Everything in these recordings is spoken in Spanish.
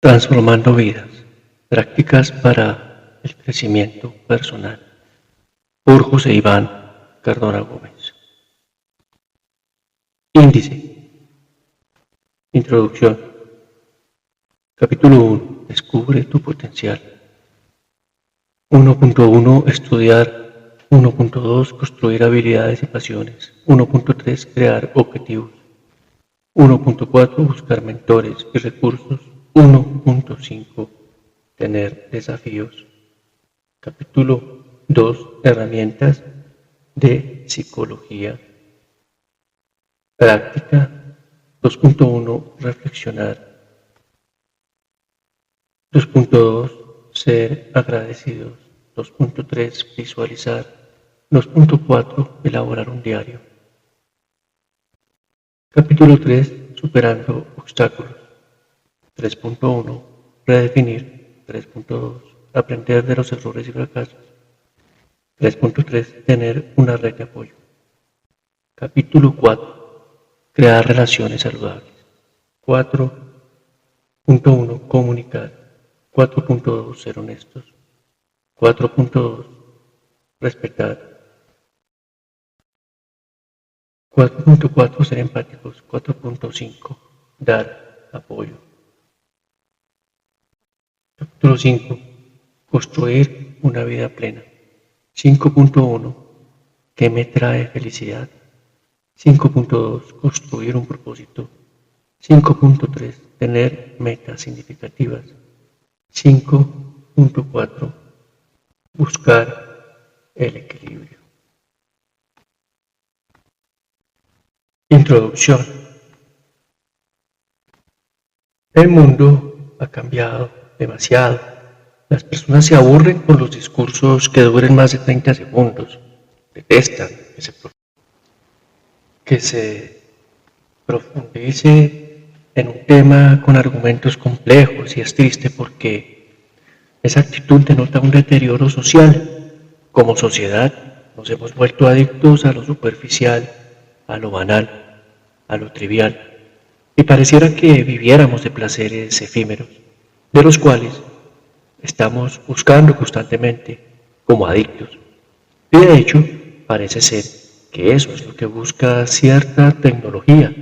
Transformando vidas, prácticas para el crecimiento personal, por José Iván Cardona Gómez. Índice. Introducción. Capítulo 1. Descubre tu potencial. 1.1. Estudiar. 1.2. Construir habilidades y pasiones. 1.3. Crear objetivos. 1.4. Buscar mentores y recursos. 1.5. Tener desafíos. Capítulo 2. Herramientas de psicología. Práctica. 2.1. Reflexionar. 2.2. Ser agradecidos. 2.3. Visualizar. 2.4. Elaborar un diario. Capítulo 3. Superando obstáculos. 3.1. Redefinir. 3.2. Aprender de los errores y fracasos. 3.3. Tener una red de apoyo. Capítulo 4. Crear relaciones saludables. 4.1. Comunicar. 4.2. Ser honestos. 4.2. Respetar. 4.4. Ser empáticos. 4.5. Dar apoyo. Capítulo 5. Construir una vida plena. 5.1. ¿Qué me trae felicidad? 5.2. Construir un propósito. 5.3. Tener metas significativas. 5.4. Buscar el equilibrio. Introducción. El mundo ha cambiado demasiado. Las personas se aburren con los discursos que duren más de 30 segundos. Detestan que se profundice en un tema con argumentos complejos, y es triste porque esa actitud denota un deterioro social. Como sociedad nos hemos vuelto adictos a lo superficial, a lo banal, a lo trivial, y pareciera que viviéramos de placeres efímeros, de los cuales estamos buscando constantemente como adictos. Y de hecho, parece ser que eso es lo que busca cierta tecnología,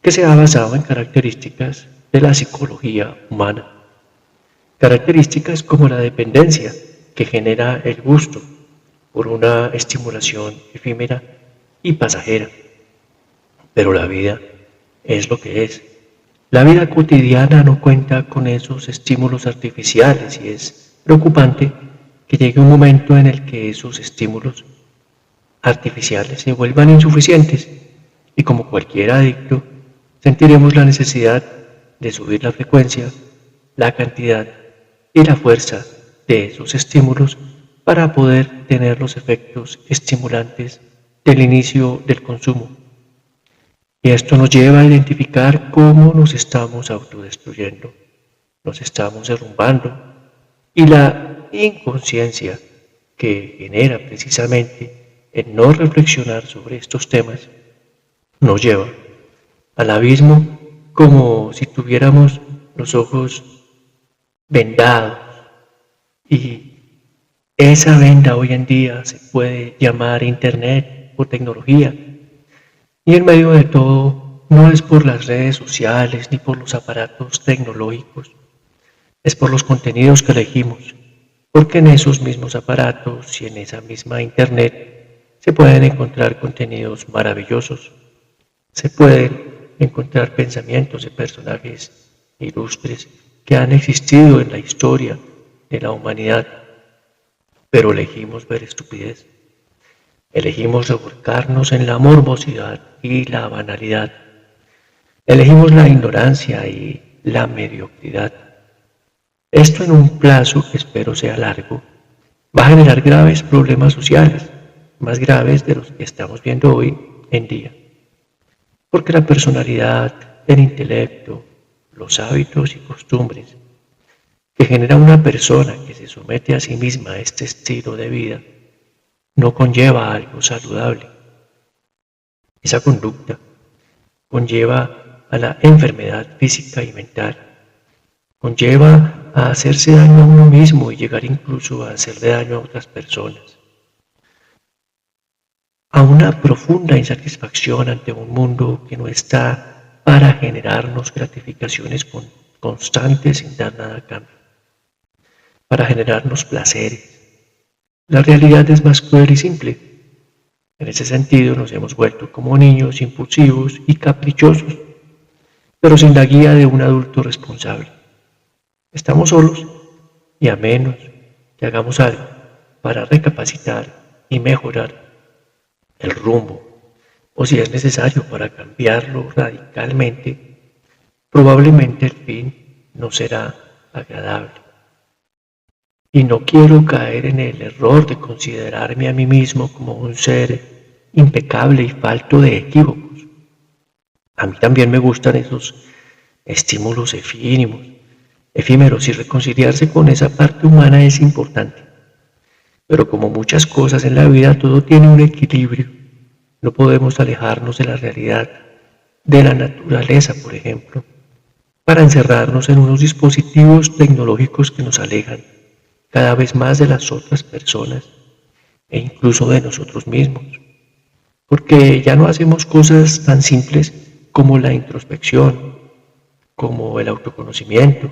que se ha basado en características de la psicología humana. Características como la dependencia, que genera el gusto por una estimulación efímera y pasajera. Pero la vida es lo que es. La vida cotidiana no cuenta con esos estímulos artificiales y es preocupante que llegue un momento en el que esos estímulos artificiales se vuelvan insuficientes y, como cualquier adicto, sentiremos la necesidad de subir la frecuencia, la cantidad y la fuerza de esos estímulos para poder tener los efectos estimulantes del inicio del consumo. Y esto nos lleva a identificar cómo nos estamos autodestruyendo, nos estamos derrumbando, y la inconsciencia que genera precisamente el no reflexionar sobre estos temas nos lleva al abismo como si tuviéramos los ojos vendados, y esa venda hoy en día se puede llamar internet o tecnología. Y en medio de todo, no es por las redes sociales ni por los aparatos tecnológicos, es por los contenidos que elegimos, porque en esos mismos aparatos y en esa misma internet se pueden encontrar contenidos maravillosos, se pueden encontrar pensamientos de personajes ilustres que han existido en la historia de la humanidad, pero elegimos ver estupidez. Elegimos revolcarnos en la morbosidad y la banalidad. Elegimos la ignorancia y la mediocridad. Esto, en un plazo que espero sea largo, va a generar graves problemas sociales, más graves de los que estamos viendo hoy en día. Porque la personalidad, el intelecto, los hábitos y costumbres que genera una persona que se somete a sí misma a este estilo de vida no conlleva algo saludable. Esa conducta conlleva a la enfermedad física y mental, conlleva a hacerse daño a uno mismo y llegar incluso a hacerle daño a otras personas, a una profunda insatisfacción ante un mundo que no está para generarnos gratificaciones constantes sin dar nada a cambio, para generarnos placeres. La realidad es más cruel y simple. En ese sentido nos hemos vuelto como niños impulsivos y caprichosos, pero sin la guía de un adulto responsable. Estamos solos y a menos que hagamos algo para recapacitar y mejorar el rumbo, o si es necesario para cambiarlo radicalmente, probablemente el fin no será agradable. Y no quiero caer en el error de considerarme a mí mismo como un ser impecable y falto de equívocos. A mí también me gustan esos estímulos efímeros y reconciliarse con esa parte humana es importante. Pero como muchas cosas en la vida, todo tiene un equilibrio. No podemos alejarnos de la realidad, de la naturaleza, por ejemplo, para encerrarnos en unos dispositivos tecnológicos que nos alejan cada vez más de las otras personas e incluso de nosotros mismos. Porque ya no hacemos cosas tan simples como la introspección, como el autoconocimiento.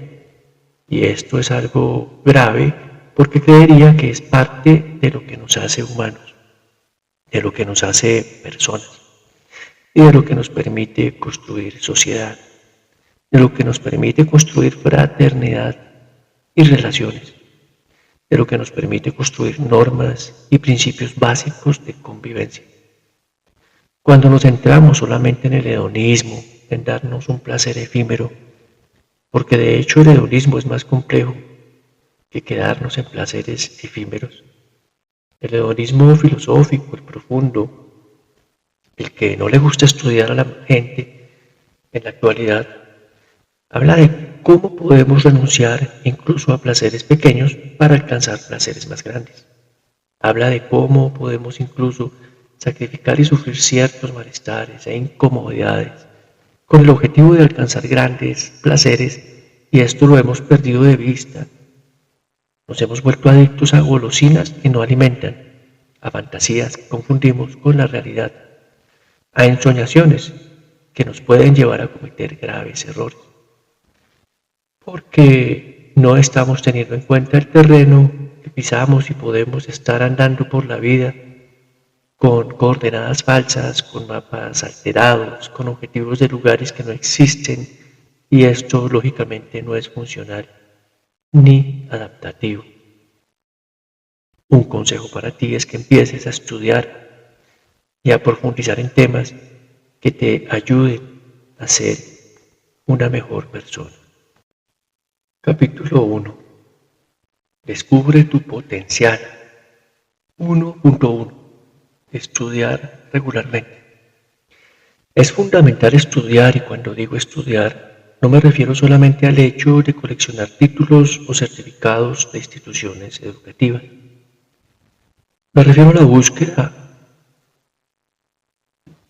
Y esto es algo grave porque creería que es parte de lo que nos hace humanos, de lo que nos hace personas y de lo que nos permite construir sociedad, de lo que nos permite construir fraternidad y relaciones, de lo que nos permite construir normas y principios básicos de convivencia. Cuando nos centramos solamente en el hedonismo, en darnos un placer efímero, porque de hecho el hedonismo es más complejo que quedarnos en placeres efímeros. El hedonismo filosófico, el profundo, el que no le gusta estudiar a la gente en la actualidad, habla de cómo podemos renunciar incluso a placeres pequeños para alcanzar placeres más grandes. Habla de cómo podemos incluso sacrificar y sufrir ciertos malestares e incomodidades con el objetivo de alcanzar grandes placeres, y esto lo hemos perdido de vista. Nos hemos vuelto adictos a golosinas que no alimentan, a fantasías que confundimos con la realidad, a ensoñaciones que nos pueden llevar a cometer graves errores, porque no estamos teniendo en cuenta el terreno que pisamos y podemos estar andando por la vida con coordenadas falsas, con mapas alterados, con objetivos de lugares que no existen, y esto lógicamente no es funcional ni adaptativo. Un consejo para ti es que empieces a estudiar y a profundizar en temas que te ayuden a ser una mejor persona. Capítulo 1. Descubre tu potencial. 1.1. Estudiar regularmente. Es fundamental estudiar, y cuando digo estudiar, no me refiero solamente al hecho de coleccionar títulos o certificados de instituciones educativas. Me refiero a la búsqueda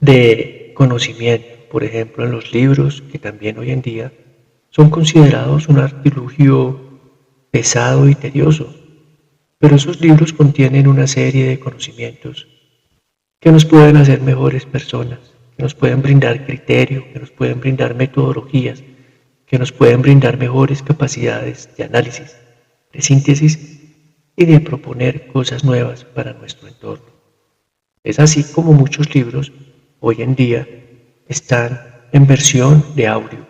de conocimiento, por ejemplo, en los libros, que también hoy en día son considerados un artilugio pesado y tedioso, pero esos libros contienen una serie de conocimientos que nos pueden hacer mejores personas, que nos pueden brindar criterio, que nos pueden brindar metodologías, que nos pueden brindar mejores capacidades de análisis, de síntesis y de proponer cosas nuevas para nuestro entorno. Es así como muchos libros hoy en día están en versión de audio,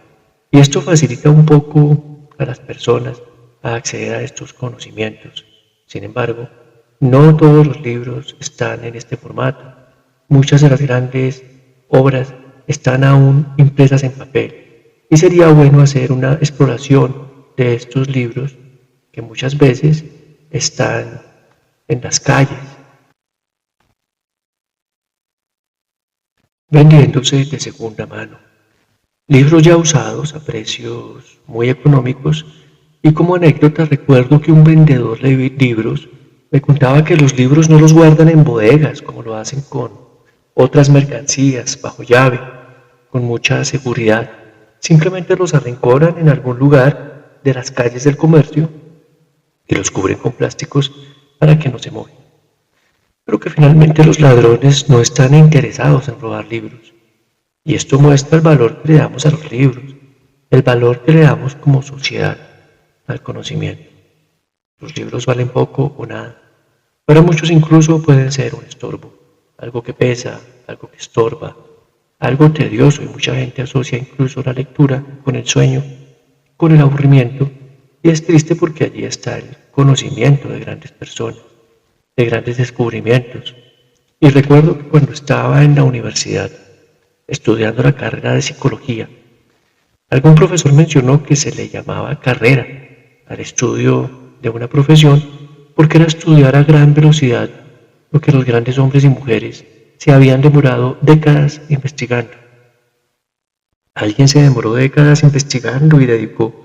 y esto facilita un poco a las personas a acceder a estos conocimientos. Sin embargo, no todos los libros están en este formato. Muchas de las grandes obras están aún impresas en papel, y sería bueno hacer una exploración de estos libros que muchas veces están en las calles, vendiéndose de segunda mano. Libros ya usados a precios muy económicos, y como anécdota recuerdo que un vendedor de libros me contaba que los libros no los guardan en bodegas como lo hacen con otras mercancías bajo llave, con mucha seguridad. Simplemente los arrinconan en algún lugar de las calles del comercio y los cubren con plásticos para que no se mojen. Pero que finalmente los ladrones no están interesados en robar libros. Y esto muestra el valor que le damos a los libros, el valor que le damos como sociedad al conocimiento. Los libros valen poco o nada. Para muchos incluso pueden ser un estorbo, algo que pesa, algo que estorba, algo tedioso, y mucha gente asocia incluso la lectura con el sueño, con el aburrimiento, y es triste porque allí está el conocimiento de grandes personas, de grandes descubrimientos. Y recuerdo que cuando estaba en la universidad, estudiando la carrera de psicología, algún profesor mencionó que se le llamaba carrera al estudio de una profesión porque era estudiar a gran velocidad lo que los grandes hombres y mujeres se habían demorado décadas investigando. Alguien se demoró décadas investigando y dedicó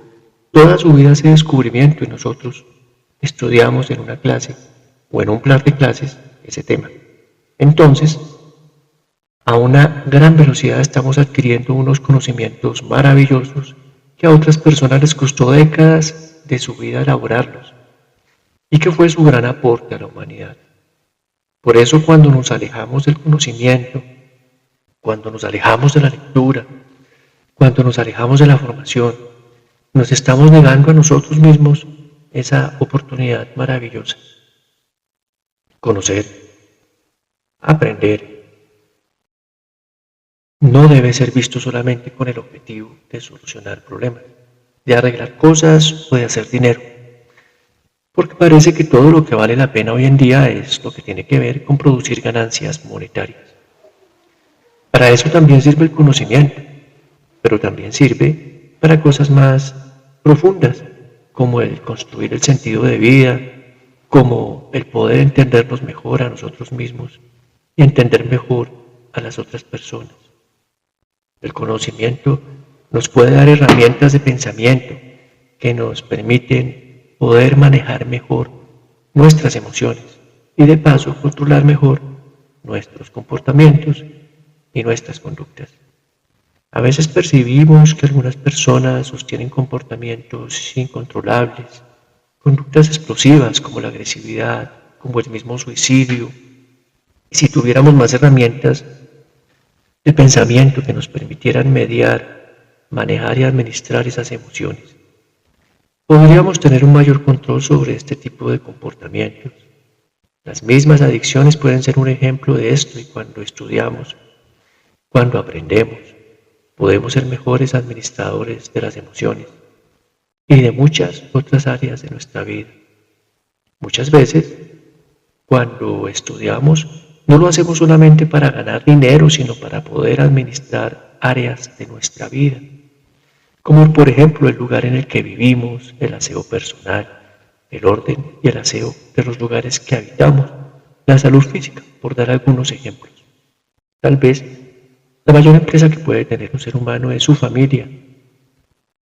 toda su vida a ese descubrimiento, y nosotros estudiamos en una clase o en un plan de clases ese tema. Entonces, a una gran velocidad estamos adquiriendo unos conocimientos maravillosos que a otras personas les costó décadas de su vida elaborarlos, y que fue su gran aporte a la humanidad. Por eso cuando nos alejamos del conocimiento, cuando nos alejamos de la lectura, cuando nos alejamos de la formación, nos estamos negando a nosotros mismos esa oportunidad maravillosa. Conocer, aprender, no debe ser visto solamente con el objetivo de solucionar problemas, de arreglar cosas o de hacer dinero, porque parece que todo lo que vale la pena hoy en día es lo que tiene que ver con producir ganancias monetarias. Para eso también sirve el conocimiento, pero también sirve para cosas más profundas, como el construir el sentido de vida, como el poder entendernos mejor a nosotros mismos y entender mejor a las otras personas. El conocimiento nos puede dar herramientas de pensamiento que nos permiten poder manejar mejor nuestras emociones y de paso controlar mejor nuestros comportamientos y nuestras conductas. A veces percibimos que algunas personas sostienen comportamientos incontrolables, conductas explosivas como la agresividad, como el mismo suicidio. Y si tuviéramos más herramientas de pensamiento que nos permitieran mediar, manejar y administrar esas emociones, podríamos tener un mayor control sobre este tipo de comportamientos. Las mismas adicciones pueden ser un ejemplo de esto, y cuando estudiamos, cuando aprendemos, podemos ser mejores administradores de las emociones y de muchas otras áreas de nuestra vida. Muchas veces, cuando estudiamos, no lo hacemos solamente para ganar dinero, sino para poder administrar áreas de nuestra vida, como por ejemplo el lugar en el que vivimos, el aseo personal, el orden y el aseo de los lugares que habitamos, la salud física, por dar algunos ejemplos. Tal vez la mayor empresa que puede tener un ser humano es su familia.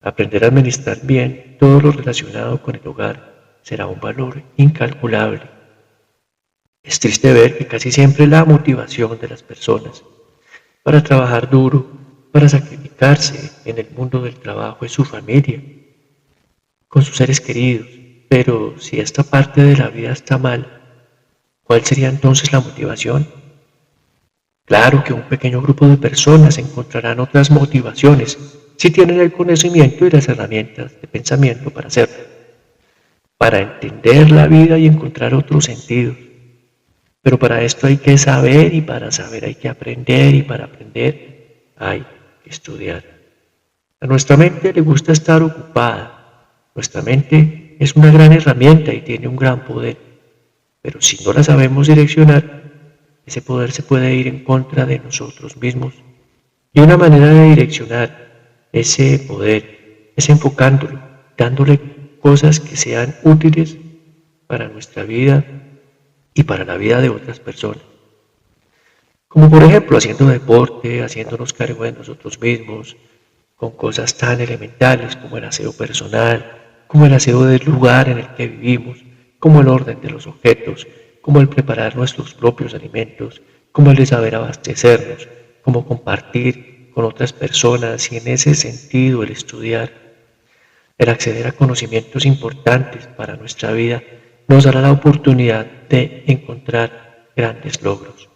Aprender a administrar bien todo lo relacionado con el hogar será un valor incalculable. Es triste ver que casi siempre la motivación de las personas para trabajar duro, para sacrificarse en el mundo del trabajo es su familia, con sus seres queridos. Pero si esta parte de la vida está mal, ¿cuál sería entonces la motivación? Claro que un pequeño grupo de personas encontrarán otras motivaciones si tienen el conocimiento y las herramientas de pensamiento para hacerlo, para entender la vida y encontrar otros sentidos. Pero para esto hay que saber, y para saber hay que aprender, y para aprender hay que estudiar. A nuestra mente le gusta estar ocupada. Nuestra mente es una gran herramienta y tiene un gran poder, pero si no la sabemos direccionar, ese poder se puede ir en contra de nosotros mismos. Y una manera de direccionar ese poder es enfocándolo, dándole cosas que sean útiles para nuestra vida y para la vida de otras personas. Como por ejemplo haciendo deporte, haciéndonos cargo de nosotros mismos, con cosas tan elementales como el aseo personal, como el aseo del lugar en el que vivimos, como el orden de los objetos, como el preparar nuestros propios alimentos, como el de saber abastecernos, como compartir con otras personas, y en ese sentido el estudiar. el acceder a conocimientos importantes para nuestra vida nos dará la oportunidad de encontrar grandes logros.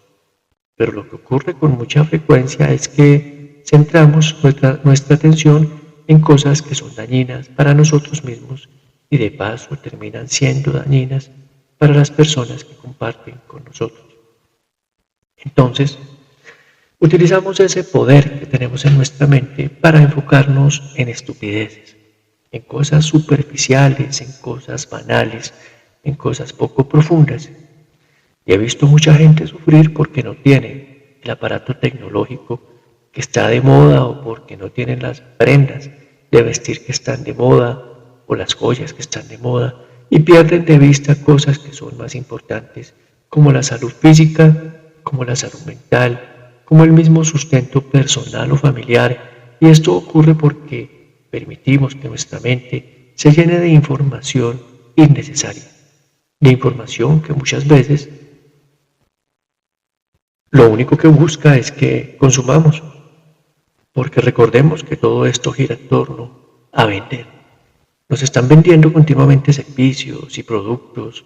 Pero lo que ocurre con mucha frecuencia es que centramos nuestra atención en cosas que son dañinas para nosotros mismos y de paso terminan siendo dañinas para las personas que comparten con nosotros. Entonces, utilizamos ese poder que tenemos en nuestra mente para enfocarnos en estupideces, en cosas superficiales, en cosas banales, en cosas poco profundas. Y he visto mucha gente sufrir porque no tiene el aparato tecnológico que está de moda o porque no tienen las prendas de vestir que están de moda o las joyas que están de moda y pierden de vista cosas que son más importantes como la salud física, como la salud mental, como el mismo sustento personal o familiar. Y esto ocurre porque permitimos que nuestra mente se llene de información innecesaria, de información que muchas veces lo único que busca es que consumamos, porque recordemos que todo esto gira en torno a vender. Nos están vendiendo continuamente servicios y productos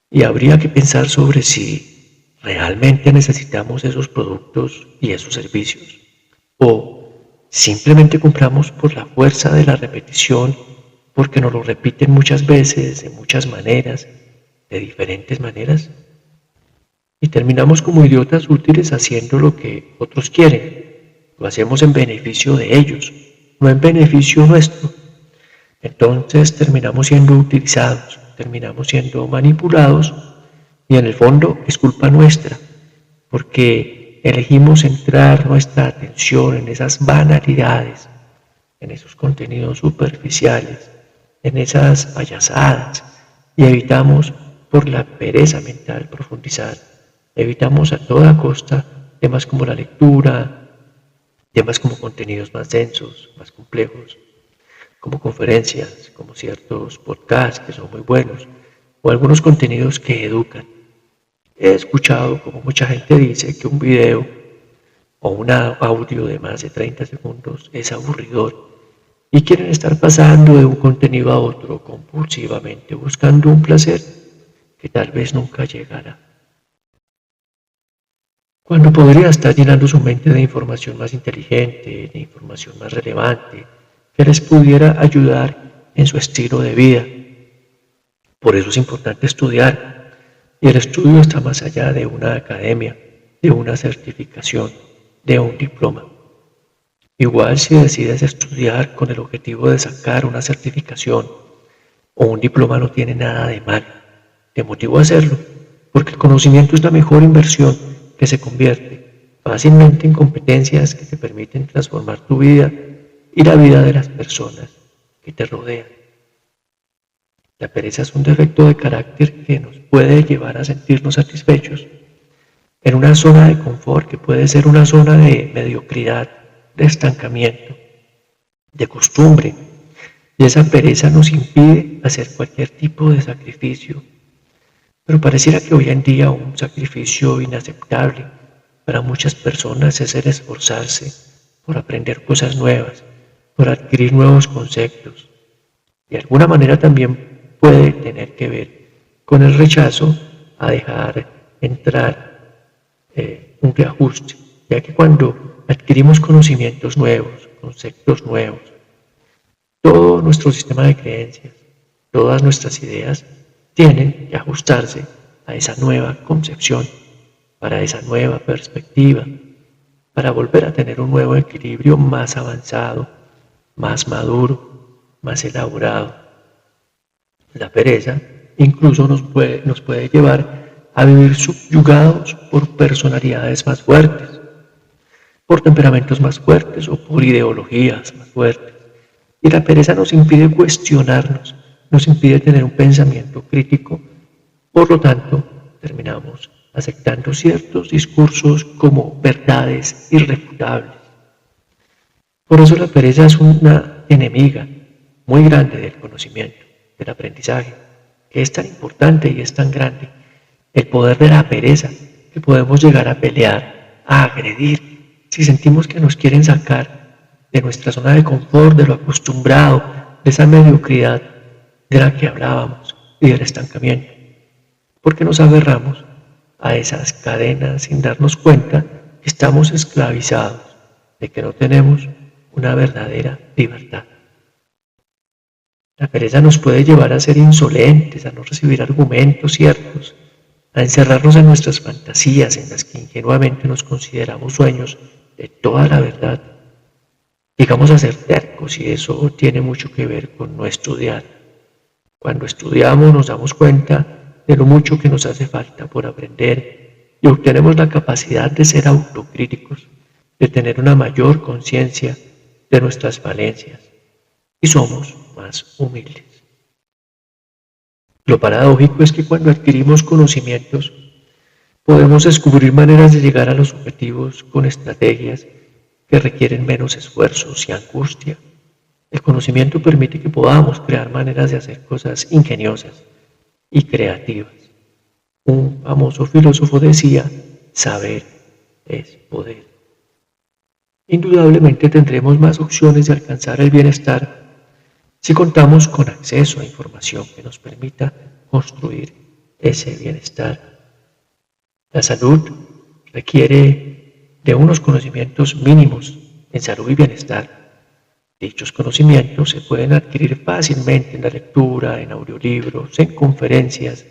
y habría que pensar sobre si realmente necesitamos esos productos y esos servicios o simplemente compramos por la fuerza de la repetición porque nos lo repiten muchas veces, de muchas maneras, de diferentes maneras. Y terminamos como idiotas útiles haciendo lo que otros quieren. Lo hacemos en beneficio de ellos, no en beneficio nuestro. Entonces terminamos siendo utilizados, terminamos siendo manipulados y en el fondo es culpa nuestra, porque elegimos centrar nuestra atención en esas banalidades, en esos contenidos superficiales, en esas payasadas y evitamos por la pereza mental profundizar. Evitamos a toda costa temas como la lectura, temas como contenidos más densos, más complejos, como conferencias, como ciertos podcasts que son muy buenos, o algunos contenidos que educan. He escuchado como mucha gente dice que un video o un audio de más de 30 segundos es aburridor y quieren estar pasando de un contenido a otro compulsivamente buscando un placer que tal vez nunca llegará. Cuando podría estar llenando su mente de información más inteligente, de información más relevante, que les pudiera ayudar en su estilo de vida. Por eso es importante estudiar, y el estudio está más allá de una academia, de una certificación, de un diploma. Igual si decides estudiar con el objetivo de sacar una certificación o un diploma no tiene nada de mal. Te motivo a hacerlo, porque el conocimiento es la mejor inversión que se convierte fácilmente en competencias que te permiten transformar tu vida y la vida de las personas que te rodean. La pereza es un defecto de carácter que nos puede llevar a sentirnos satisfechos en una zona de confort que puede ser una zona de mediocridad, de estancamiento, de costumbre. Y esa pereza nos impide hacer cualquier tipo de sacrificio. Pero pareciera que hoy en día un sacrificio inaceptable para muchas personas es el esforzarse por aprender cosas nuevas, por adquirir nuevos conceptos. De alguna manera también puede tener que ver con el rechazo a dejar entrar un reajuste, ya que cuando adquirimos conocimientos nuevos, conceptos nuevos, todo nuestro sistema de creencias, todas nuestras ideas tienen que ajustarse a esa nueva concepción, para esa nueva perspectiva, para volver a tener un nuevo equilibrio más avanzado, más maduro, más elaborado. La pereza incluso nos puede llevar a vivir subyugados por personalidades más fuertes, por temperamentos más fuertes o por ideologías más fuertes. Y la pereza nos impide cuestionarnos, nos impide tener un pensamiento crítico. Por lo tanto, terminamos aceptando ciertos discursos como verdades irrefutables. Por eso la pereza es una enemiga muy grande del conocimiento, del aprendizaje, que es tan importante y es tan grande. El poder de la pereza, que podemos llegar a pelear, a agredir, si sentimos que nos quieren sacar de nuestra zona de confort, de lo acostumbrado, de esa mediocridad de la que hablábamos y del estancamiento, porque nos aferramos a esas cadenas sin darnos cuenta que estamos esclavizados, de que no tenemos una verdadera libertad. La pereza nos puede llevar a ser insolentes, a no recibir argumentos ciertos, a encerrarnos en nuestras fantasías en las que ingenuamente nos consideramos dueños de toda la verdad. Llegamos a ser tercos y eso tiene mucho que ver con no estudiar. Cuando estudiamos nos damos cuenta de lo mucho que nos hace falta por aprender y obtenemos la capacidad de ser autocríticos, de tener una mayor conciencia de nuestras falencias y somos más humildes. Lo paradójico es que cuando adquirimos conocimientos podemos descubrir maneras de llegar a los objetivos con estrategias que requieren menos esfuerzos y angustia. El conocimiento permite que podamos crear maneras de hacer cosas ingeniosas y creativas. Un famoso filósofo decía, saber es poder. Indudablemente tendremos más opciones de alcanzar el bienestar si contamos con acceso a información que nos permita construir ese bienestar. La salud requiere de unos conocimientos mínimos en salud y bienestar. Dichos conocimientos se pueden adquirir fácilmente en la lectura, en audiolibros, en conferencias,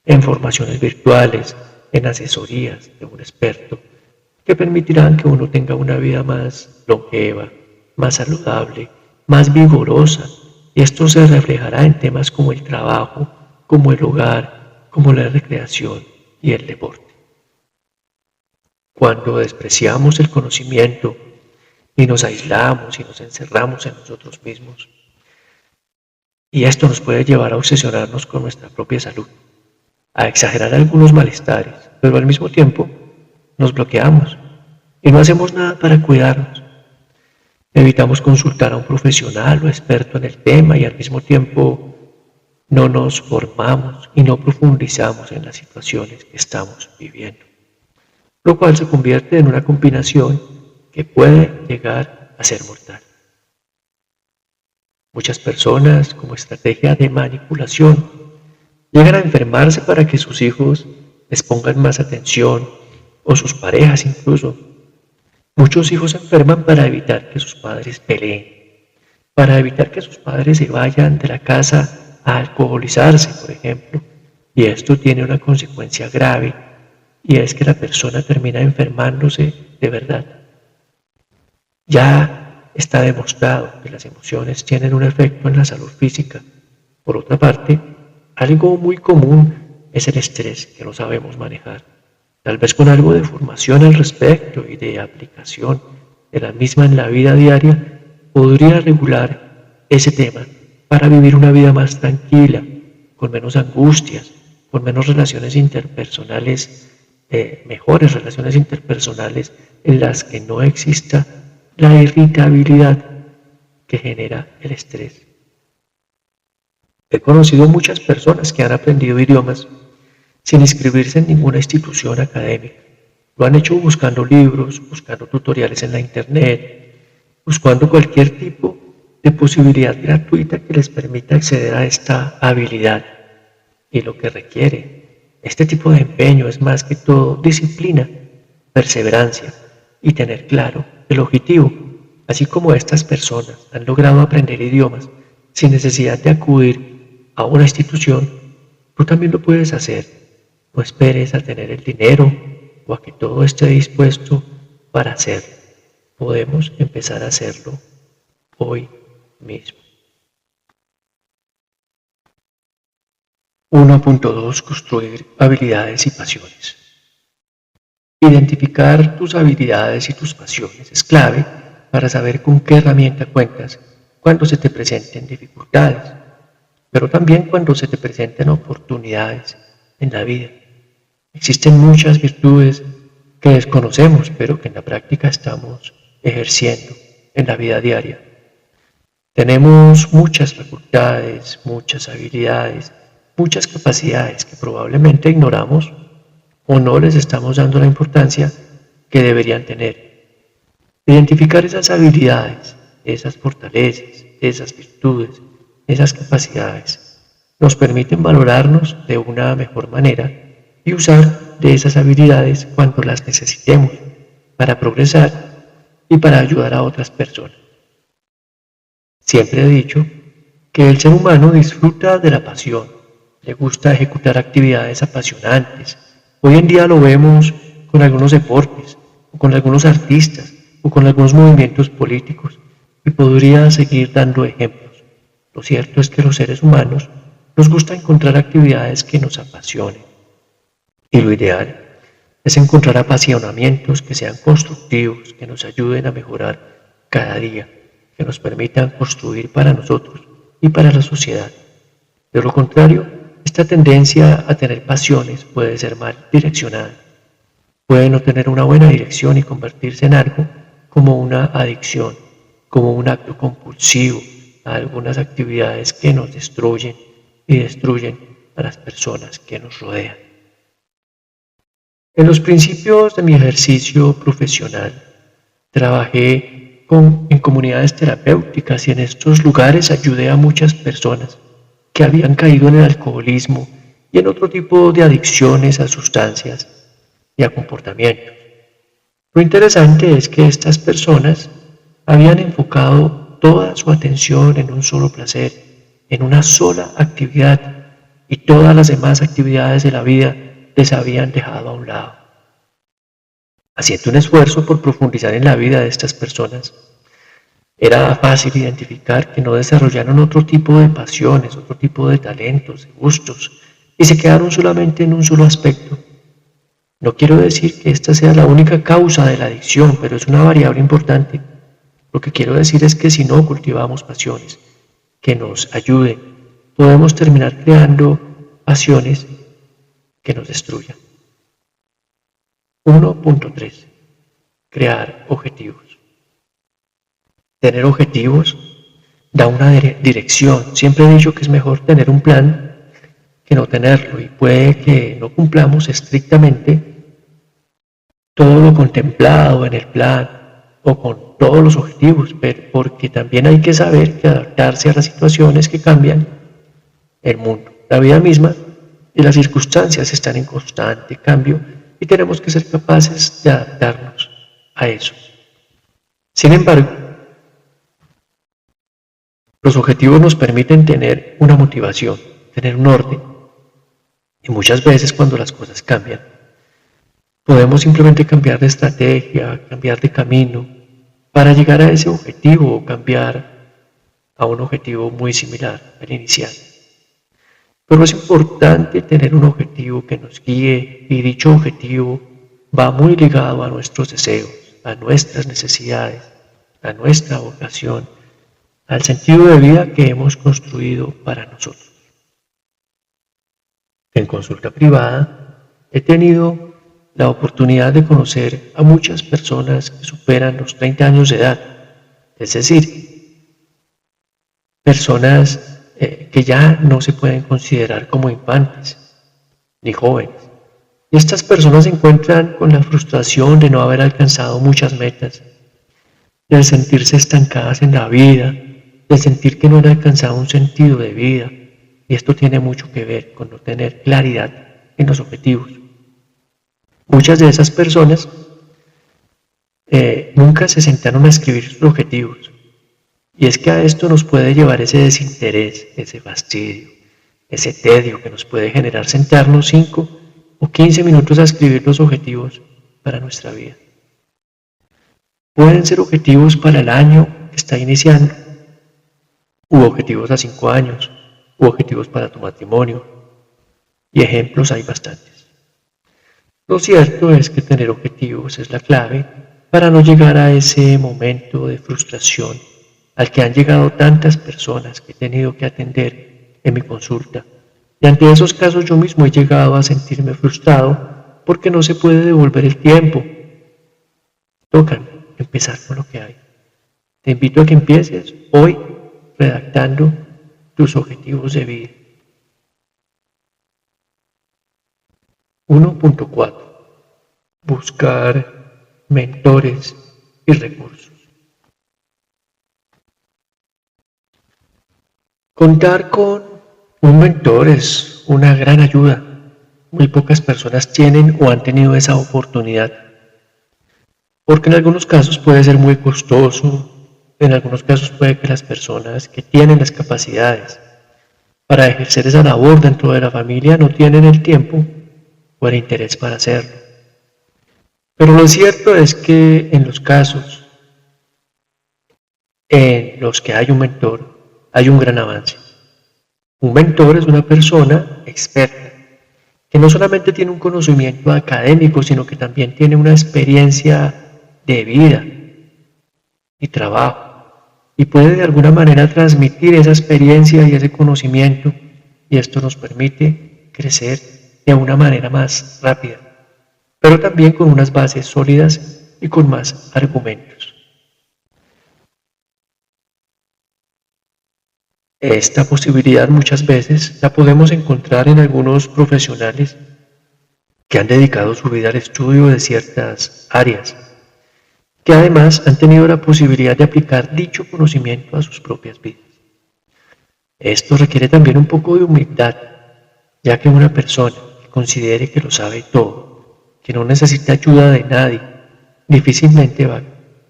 en formaciones virtuales, en asesorías de un experto, que permitirán que uno tenga una vida más longeva, más saludable, más vigorosa, y esto se reflejará en temas como el trabajo, como el hogar, como la recreación y el deporte. Cuando despreciamos el conocimiento y nos aislamos y nos encerramos en nosotros mismos, y esto nos puede llevar a obsesionarnos con nuestra propia salud, a exagerar algunos malestares, pero al mismo tiempo nos bloqueamos y no hacemos nada para cuidarnos. Evitamos consultar a un profesional o experto en el tema y al mismo tiempo no nos formamos y no profundizamos en las situaciones que estamos viviendo, lo cual se convierte en una combinación que puede llegar a ser mortal. Muchas personas, como estrategia de manipulación, llegan a enfermarse para que sus hijos les pongan más atención o sus parejas incluso. Muchos hijos se enferman para evitar que sus padres peleen, para evitar que sus padres se vayan de la casa a alcoholizarse, por ejemplo, y esto tiene una consecuencia grave, y es que la persona termina enfermándose de verdad. Ya está demostrado que las emociones tienen un efecto en la salud física. Por otra parte, algo muy común es el estrés que no sabemos manejar. Tal vez con algo de formación al respecto y de aplicación de la misma en la vida diaria, podría regular ese tema para vivir una vida más tranquila, con menos angustias, con menos relaciones interpersonales, mejores relaciones interpersonales en las que no exista la irritabilidad que genera el estrés. He conocido muchas personas que han aprendido idiomas sin inscribirse en ninguna institución académica. Lo han hecho buscando libros, buscando tutoriales en la internet, buscando cualquier tipo de posibilidad gratuita que les permita acceder a esta habilidad. Y lo que requiere este tipo de empeño es más que todo disciplina, perseverancia y tener claro el objetivo. Así como estas personas han logrado aprender idiomas sin necesidad de acudir a una institución, tú también lo puedes hacer. No esperes a tener el dinero o a que todo esté dispuesto para hacerlo. Podemos empezar a hacerlo hoy mismo. 1.2. Construir habilidades y pasiones. Identificar tus habilidades y tus pasiones es clave para saber con qué herramienta cuentas cuando se te presenten dificultades, pero también cuando se te presenten oportunidades en la vida. Existen muchas virtudes que desconocemos, pero que en la práctica estamos ejerciendo en la vida diaria. Tenemos muchas facultades, muchas habilidades, muchas capacidades que probablemente ignoramos o no les estamos dando la importancia que deberían tener. Identificar esas habilidades, esas fortalezas, de esas virtudes, esas capacidades. Nos permiten valorarnos de una mejor manera y usar de esas habilidades cuando las necesitemos para progresar y para ayudar a otras personas. Siempre he dicho que el ser humano disfruta de la pasión, le gusta ejecutar actividades apasionantes. Hoy en día lo vemos con algunos deportes, o con algunos artistas, o con algunos movimientos políticos, y podría seguir dando ejemplos. Lo cierto es que los seres humanos nos gusta encontrar actividades que nos apasionen, y lo ideal es encontrar apasionamientos que sean constructivos, que nos ayuden a mejorar cada día, que nos permitan construir para nosotros y para la sociedad. De lo contrario, esta tendencia a tener pasiones puede ser mal direccionada, puede no tener una buena dirección y convertirse en algo como una adicción, como un acto compulsivo a algunas actividades que nos destruyen y destruyen a las personas que nos rodean. En los principios de mi ejercicio profesional, trabajé en comunidades terapéuticas y en estos lugares ayudé a muchas personas que habían caído en el alcoholismo y en otro tipo de adicciones a sustancias y a comportamientos. Lo interesante es que estas personas habían enfocado toda su atención en un solo placer, en una sola actividad, y todas las demás actividades de la vida les habían dejado a un lado. Haciendo un esfuerzo por profundizar en la vida de estas personas, era fácil identificar que no desarrollaron otro tipo de pasiones, otro tipo de talentos, de gustos, y se quedaron solamente en un solo aspecto. No quiero decir que esta sea la única causa de la adicción, pero es una variable importante. Lo que quiero decir es que si no cultivamos pasiones que nos ayuden, podemos terminar creando pasiones que nos destruyan. 1.3. Crear objetivos. Tener objetivos da una dirección. Siempre he dicho que es mejor tener un plan que no tenerlo, y puede que no cumplamos estrictamente todo lo contemplado en el plan o con todos los objetivos, pero porque también hay que saber que adaptarse a las situaciones que cambian el mundo, la vida misma y las circunstancias están en constante cambio y tenemos que ser capaces de adaptarnos a eso. Sin embargo, los objetivos nos permiten tener una motivación, tener un orden, y muchas veces cuando las cosas cambian, podemos simplemente cambiar de estrategia, cambiar de camino para llegar a ese objetivo o cambiar a un objetivo muy similar al inicial. Pero es importante tener un objetivo que nos guíe, y dicho objetivo va muy ligado a nuestros deseos, a nuestras necesidades, a nuestra vocación, al sentido de vida que hemos construido para nosotros. En consulta privada he tenido la oportunidad de conocer a muchas personas que superan los 30 años de edad, es decir, personas que ya no se pueden considerar como infantes ni jóvenes. Y estas personas se encuentran con la frustración de no haber alcanzado muchas metas, del sentirse estancadas en la vida, del sentir que no han alcanzado un sentido de vida. Y esto tiene mucho que ver con no tener claridad en los objetivos. Muchas de esas personas nunca se sentaron a escribir sus objetivos. Y es que a esto nos puede llevar ese desinterés, ese fastidio, ese tedio que nos puede generar sentarnos 5 o 15 minutos a escribir los objetivos para nuestra vida. Pueden ser objetivos para el año que está iniciando, u objetivos a 5 años, u objetivos para tu matrimonio, y ejemplos hay bastantes. Lo cierto es que tener objetivos es la clave para no llegar a ese momento de frustración al que han llegado tantas personas que he tenido que atender en mi consulta. Y ante esos casos yo mismo he llegado a sentirme frustrado porque no se puede devolver el tiempo. Toca empezar con lo que hay. Te invito a que empieces hoy redactando tus objetivos de vida. 1.4. Buscar mentores y recursos. Contar con un mentor es una gran ayuda. Muy pocas personas tienen o han tenido esa oportunidad, porque en algunos casos puede ser muy costoso, en algunos casos puede que las personas que tienen las capacidades para ejercer esa labor dentro de la familia no tienen el tiempo o el interés para hacerlo. Pero lo cierto es que en los casos en los que hay un mentor, hay un gran avance. Un mentor es una persona experta que no solamente tiene un conocimiento académico, sino que también tiene una experiencia de vida y trabajo y puede de alguna manera transmitir esa experiencia y ese conocimiento, y esto nos permite crecer de una manera más rápida, pero también con unas bases sólidas y con más argumentos. Esta posibilidad muchas veces la podemos encontrar en algunos profesionales que han dedicado su vida al estudio de ciertas áreas, que además han tenido la posibilidad de aplicar dicho conocimiento a sus propias vidas. Esto requiere también un poco de humildad, ya que una persona que considere que lo sabe todo, que no necesita ayuda de nadie, difícilmente va a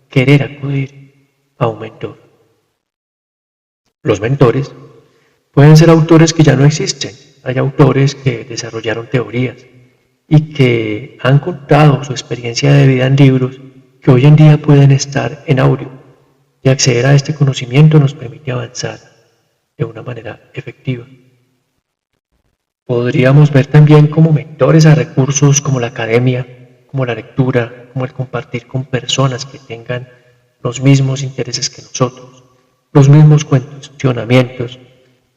querer acudir a un mentor. Los mentores pueden ser autores que ya no existen. Hay autores que desarrollaron teorías y que han contado su experiencia de vida en libros que hoy en día pueden estar en audio, y acceder a este conocimiento nos permite avanzar de una manera efectiva. Podríamos ver también como mentores a recursos como la academia, como la lectura, como el compartir con personas que tengan los mismos intereses que nosotros, los mismos cuestionamientos.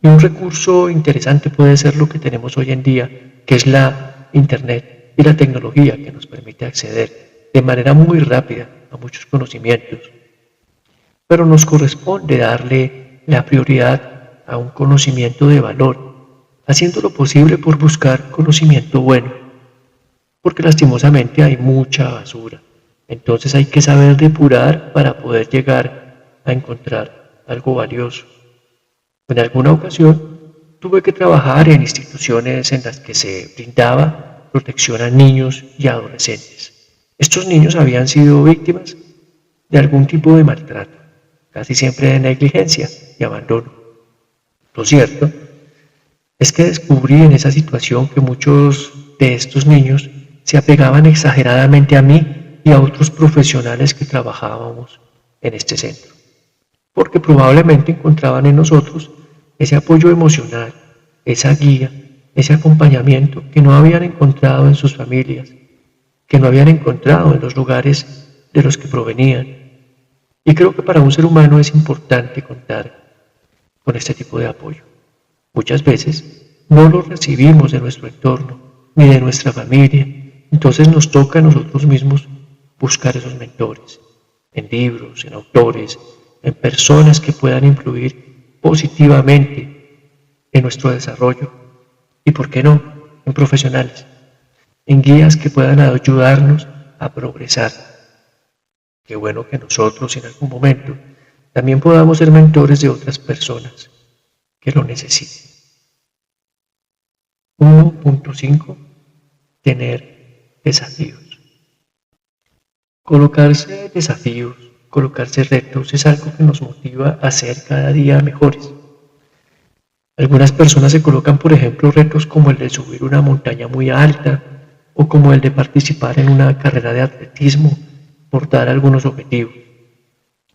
Y un recurso interesante puede ser lo que tenemos hoy en día, que es la Internet y la tecnología, que nos permite acceder de manera muy rápida a muchos conocimientos. Pero nos corresponde darle la prioridad a un conocimiento de valor, haciendo lo posible por buscar conocimiento bueno, porque lastimosamente hay mucha basura. Entonces hay que saber depurar para poder llegar a encontrar algo valioso. En alguna ocasión tuve que trabajar en instituciones en las que se brindaba protección a niños y adolescentes. Estos niños habían sido víctimas de algún tipo de maltrato, casi siempre de negligencia y abandono. Lo cierto es que descubrí en esa situación que muchos de estos niños se apegaban exageradamente a mí y a otros profesionales que trabajábamos en este centro, porque probablemente encontraban en nosotros ese apoyo emocional, esa guía, ese acompañamiento que no habían encontrado en sus familias, que no habían encontrado en los lugares de los que provenían. Y creo que para un ser humano es importante contar con este tipo de apoyo. Muchas veces no lo recibimos de nuestro entorno ni de nuestra familia, entonces nos toca a nosotros mismos buscar esos mentores, en libros, en autores, en personas que puedan influir positivamente en nuestro desarrollo y, ¿por qué no?, en profesionales, en guías que puedan ayudarnos a progresar. Qué bueno que nosotros en algún momento también podamos ser mentores de otras personas que lo necesiten. 1.5. Tener desafíos. Colocarse desafíos, colocarse retos es algo que nos motiva a ser cada día mejores. Algunas personas se colocan, por ejemplo, retos como el de subir una montaña muy alta o como el de participar en una carrera de atletismo por dar algunos objetivos.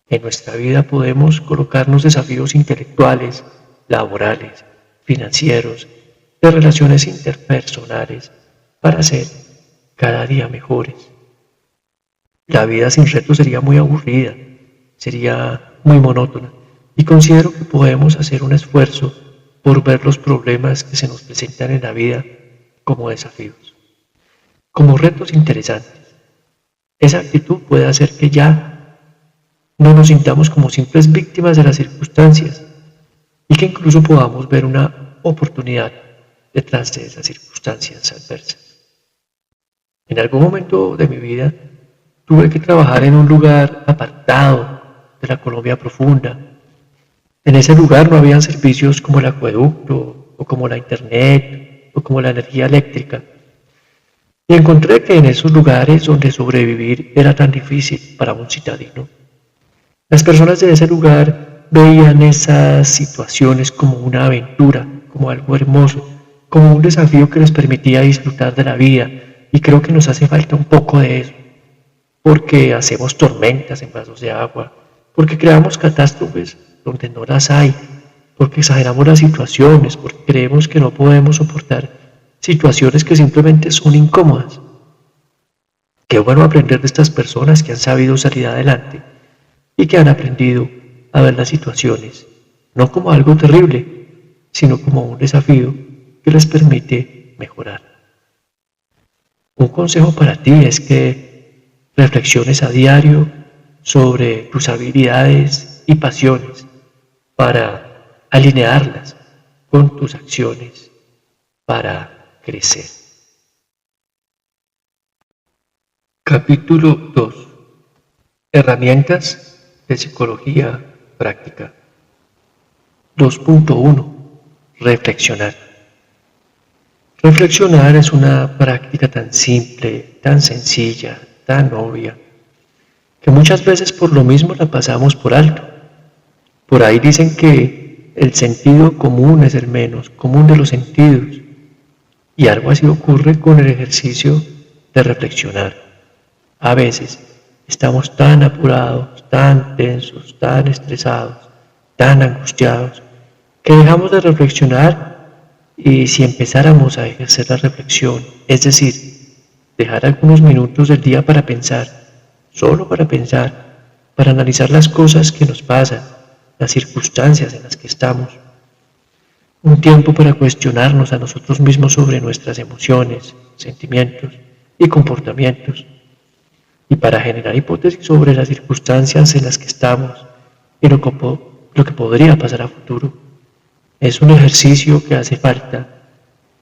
En nuestra vida podemos colocarnos desafíos intelectuales, laborales, financieros, de relaciones interpersonales para ser cada día mejores. La vida sin retos sería muy aburrida, sería muy monótona, y considero que podemos hacer un esfuerzo por ver los problemas que se nos presentan en la vida como desafíos, como retos interesantes. Esa actitud puede hacer que ya no nos sintamos como simples víctimas de las circunstancias y que incluso podamos ver una oportunidad detrás de esas circunstancias adversas. En algún momento de mi vida tuve que trabajar en un lugar apartado de la Colombia profunda, En ese lugar no habían servicios como el acueducto, o como la internet, o como la energía eléctrica. Y encontré que en esos lugares donde sobrevivir era tan difícil para un citadino, las personas de ese lugar veían esas situaciones como una aventura, como algo hermoso, como un desafío que les permitía disfrutar de la vida. Y creo que nos hace falta un poco de eso, porque hacemos tormentas en vasos de agua, porque creamos catástrofes donde no las hay, porque exageramos las situaciones, porque creemos que no podemos soportar situaciones que simplemente son incómodas. Qué bueno aprender de estas personas que han sabido salir adelante y que han aprendido a ver las situaciones no como algo terrible, sino como un desafío que les permite mejorar. Un consejo para ti es que reflexiones a diario sobre tus habilidades y pasiones para alinearlas con tus acciones para crecer. Capítulo 2. Herramientas de psicología práctica. 2.1. Reflexionar. Reflexionar es una práctica tan simple, tan sencilla, tan obvia, que muchas veces por lo mismo la pasamos por alto. Por ahí dicen que el sentido común es el menos común de los sentidos, y algo así ocurre con el ejercicio de reflexionar. A veces estamos tan apurados, tan tensos, tan estresados, tan angustiados, que dejamos de reflexionar. Y si empezáramos a ejercer la reflexión, es decir, dejar algunos minutos del día para pensar, solo para pensar, para analizar las cosas que nos pasan, las circunstancias en las que estamos, un tiempo para cuestionarnos a nosotros mismos sobre nuestras emociones, sentimientos y comportamientos, y para generar hipótesis sobre las circunstancias en las que estamos y lo que podría pasar a futuro. Es un ejercicio que hace falta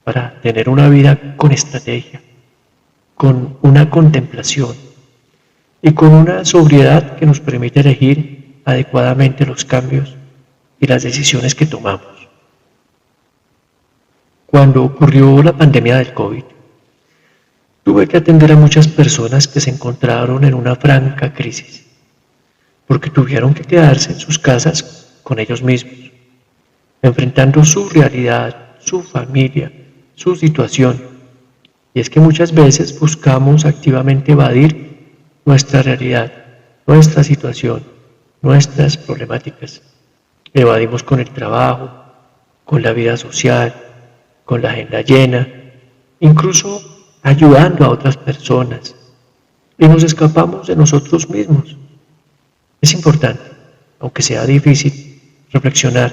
para tener una vida con estrategia, con una contemplación y con una sobriedad que nos permite elegir adecuadamente los cambios y las decisiones que tomamos. Cuando ocurrió la pandemia del COVID, tuve que atender a muchas personas que se encontraron en una franca crisis, porque tuvieron que quedarse en sus casas con ellos mismos, enfrentando su realidad, su familia, su situación. Y es que muchas veces buscamos activamente evadir nuestra realidad, nuestra situación, nuestras problemáticas. Evadimos con el trabajo, con la vida social, con la agenda llena, incluso ayudando a otras personas. Y nos escapamos de nosotros mismos. Es importante, aunque sea difícil, reflexionar,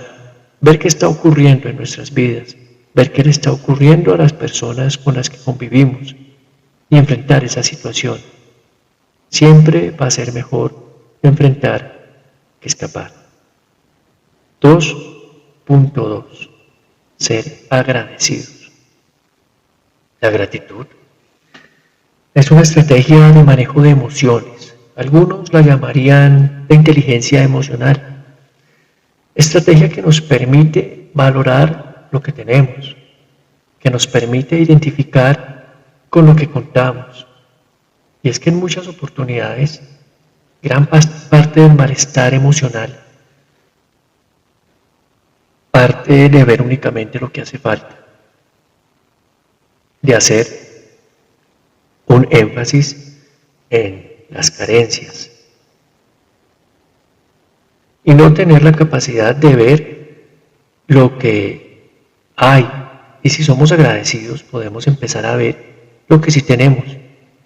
ver qué está ocurriendo en nuestras vidas, ver qué le está ocurriendo a las personas con las que convivimos y enfrentar esa situación. Siempre va a ser mejor enfrentar que escapar. 2.2. Ser agradecidos. La gratitud es una estrategia de manejo de emociones. Algunos la llamarían de inteligencia emocional. Estrategia que nos permite valorar lo que tenemos, que nos permite identificar con lo que contamos. Y es que en muchas oportunidades, gran parte del malestar emocional parte de ver únicamente lo que hace falta, de hacer un énfasis en las carencias y no tener la capacidad de ver lo que hay. Y si somos agradecidos, podemos empezar a ver lo que sí tenemos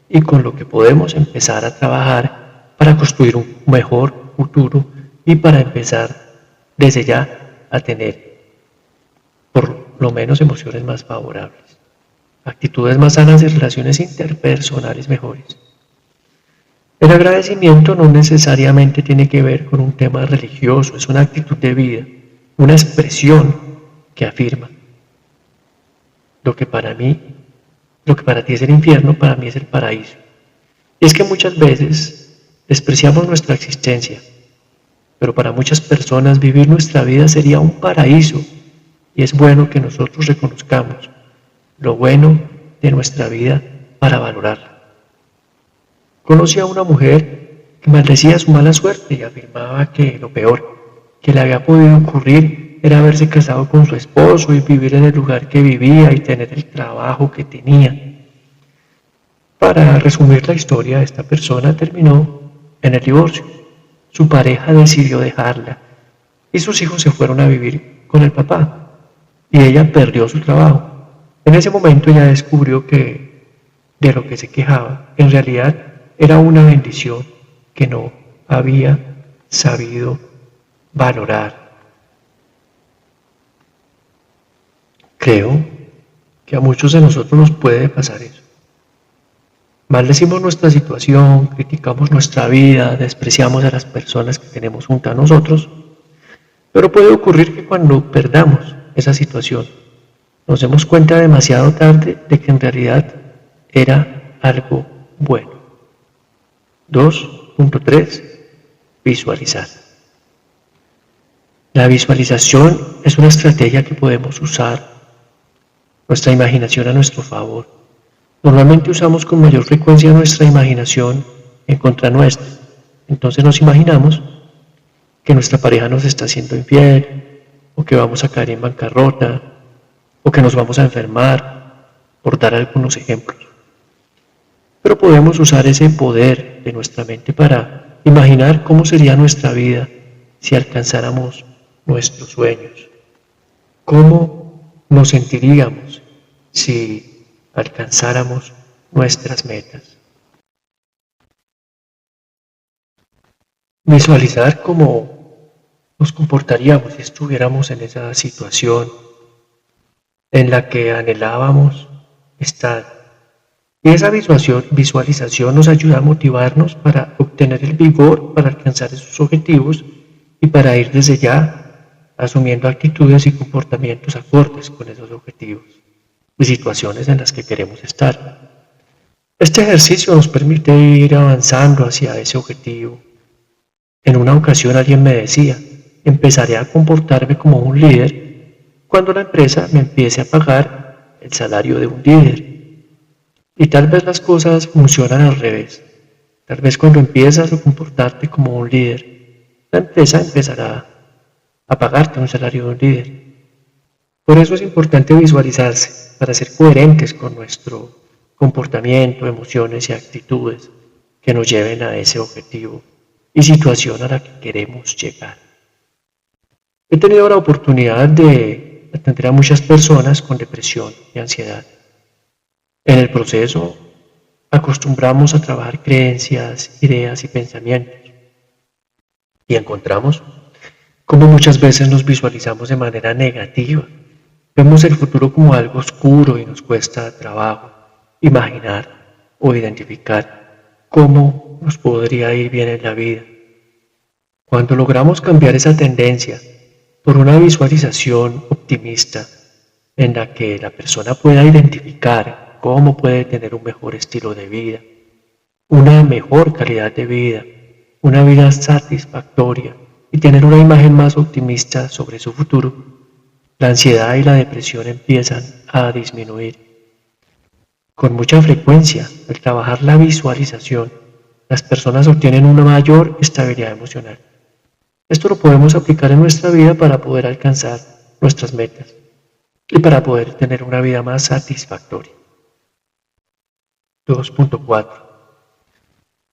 y con lo que podemos empezar a trabajar para construir un mejor futuro y para empezar desde ya a tener por lo menos emociones más favorables, actitudes más sanas y relaciones interpersonales mejores. El agradecimiento no necesariamente tiene que ver con un tema religioso, es una actitud de vida, una expresión que afirma: lo que para ti es el infierno, para mí es el paraíso. Y es que muchas veces despreciamos nuestra existencia, pero para muchas personas vivir nuestra vida sería un paraíso y es bueno que nosotros reconozcamos lo bueno de nuestra vida para valorarla. Conocí a una mujer que maldecía su mala suerte y afirmaba que lo peor que le había podido ocurrir era haberse casado con su esposo y vivir en el lugar que vivía y tener el trabajo que tenía. Para resumir la historia, esta persona terminó en el divorcio. Su pareja decidió dejarla y sus hijos se fueron a vivir con el papá y ella perdió su trabajo. En ese momento ella descubrió que de lo que se quejaba en realidad era una bendición que no había sabido valorar. Creo que a muchos de nosotros nos puede pasar eso. Maldecimos nuestra situación, criticamos nuestra vida, despreciamos a las personas que tenemos junto a nosotros, pero puede ocurrir que cuando perdamos esa situación, nos demos cuenta demasiado tarde de que en realidad era algo bueno. 2.3. Visualizar. La visualización es una estrategia que podemos usar nuestra imaginación a nuestro favor. Normalmente usamos con mayor frecuencia nuestra imaginación en contra nuestra. Entonces nos imaginamos que nuestra pareja nos está haciendo infiel, o que vamos a caer en bancarrota, o que nos vamos a enfermar, por dar algunos ejemplos. Pero podemos usar ese poder de nuestra mente para imaginar cómo sería nuestra vida si alcanzáramos nuestros sueños. ¿Cómo nos sentiríamos si alcanzáramos nuestras metas? Visualizar cómo nos comportaríamos si estuviéramos en esa situación en la que anhelábamos estar. Y esa visualización nos ayuda a motivarnos para obtener el vigor para alcanzar esos objetivos y para ir desde ya asumiendo actitudes y comportamientos acordes con esos objetivos y situaciones en las que queremos estar. Este ejercicio nos permite ir avanzando hacia ese objetivo. En una ocasión alguien me decía, empezaré a comportarme como un líder cuando la empresa me empiece a pagar el salario de un líder. Y tal vez las cosas funcionan al revés. Tal vez cuando empiezas a comportarte como un líder, la empresa empezará a pagarte un salario de un líder. Por eso es importante visualizarse para ser coherentes con nuestro comportamiento, emociones y actitudes que nos lleven a ese objetivo y situación a la que queremos llegar. He tenido la oportunidad de atender a muchas personas con depresión y ansiedad. En el proceso acostumbramos a trabajar creencias, ideas y pensamientos y encontramos cómo muchas veces nos visualizamos de manera negativa. Vemos el futuro como algo oscuro y nos cuesta trabajo imaginar o identificar cómo nos podría ir bien en la vida. Cuando logramos cambiar esa tendencia por una visualización optimista en la que la persona pueda identificar cómo puede tener un mejor estilo de vida, una mejor calidad de vida, una vida satisfactoria y tener una imagen más optimista sobre su futuro, la ansiedad y la depresión empiezan a disminuir. Con mucha frecuencia, al trabajar la visualización, las personas obtienen una mayor estabilidad emocional. Esto lo podemos aplicar en nuestra vida para poder alcanzar nuestras metas y para poder tener una vida más satisfactoria. 2.4.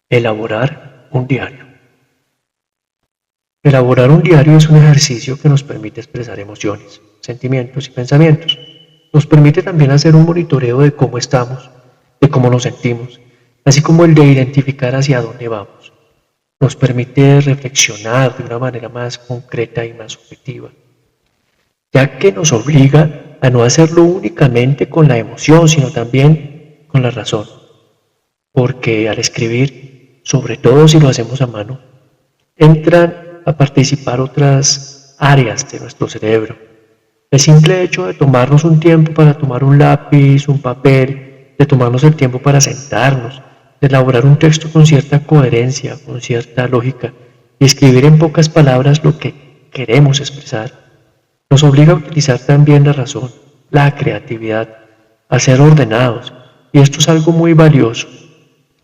Elaborar un diario. Elaborar un diario es un ejercicio que nos permite expresar emociones, sentimientos y pensamientos. Nos permite también hacer un monitoreo de cómo estamos, de cómo nos sentimos, así como el de identificar hacia dónde vamos. Nos permite reflexionar de una manera más concreta y más objetiva, ya que nos obliga a no hacerlo únicamente con la emoción, sino también con la razón. Porque al escribir, sobre todo si lo hacemos a mano, entran a participar otras áreas de nuestro cerebro. El simple hecho de tomarnos un tiempo para tomar un lápiz, un papel, de tomarnos el tiempo para sentarnos, de elaborar un texto con cierta coherencia, con cierta lógica y escribir en pocas palabras lo que queremos expresar, nos obliga a utilizar también la razón, la creatividad, a ser ordenados, y esto es algo muy valioso.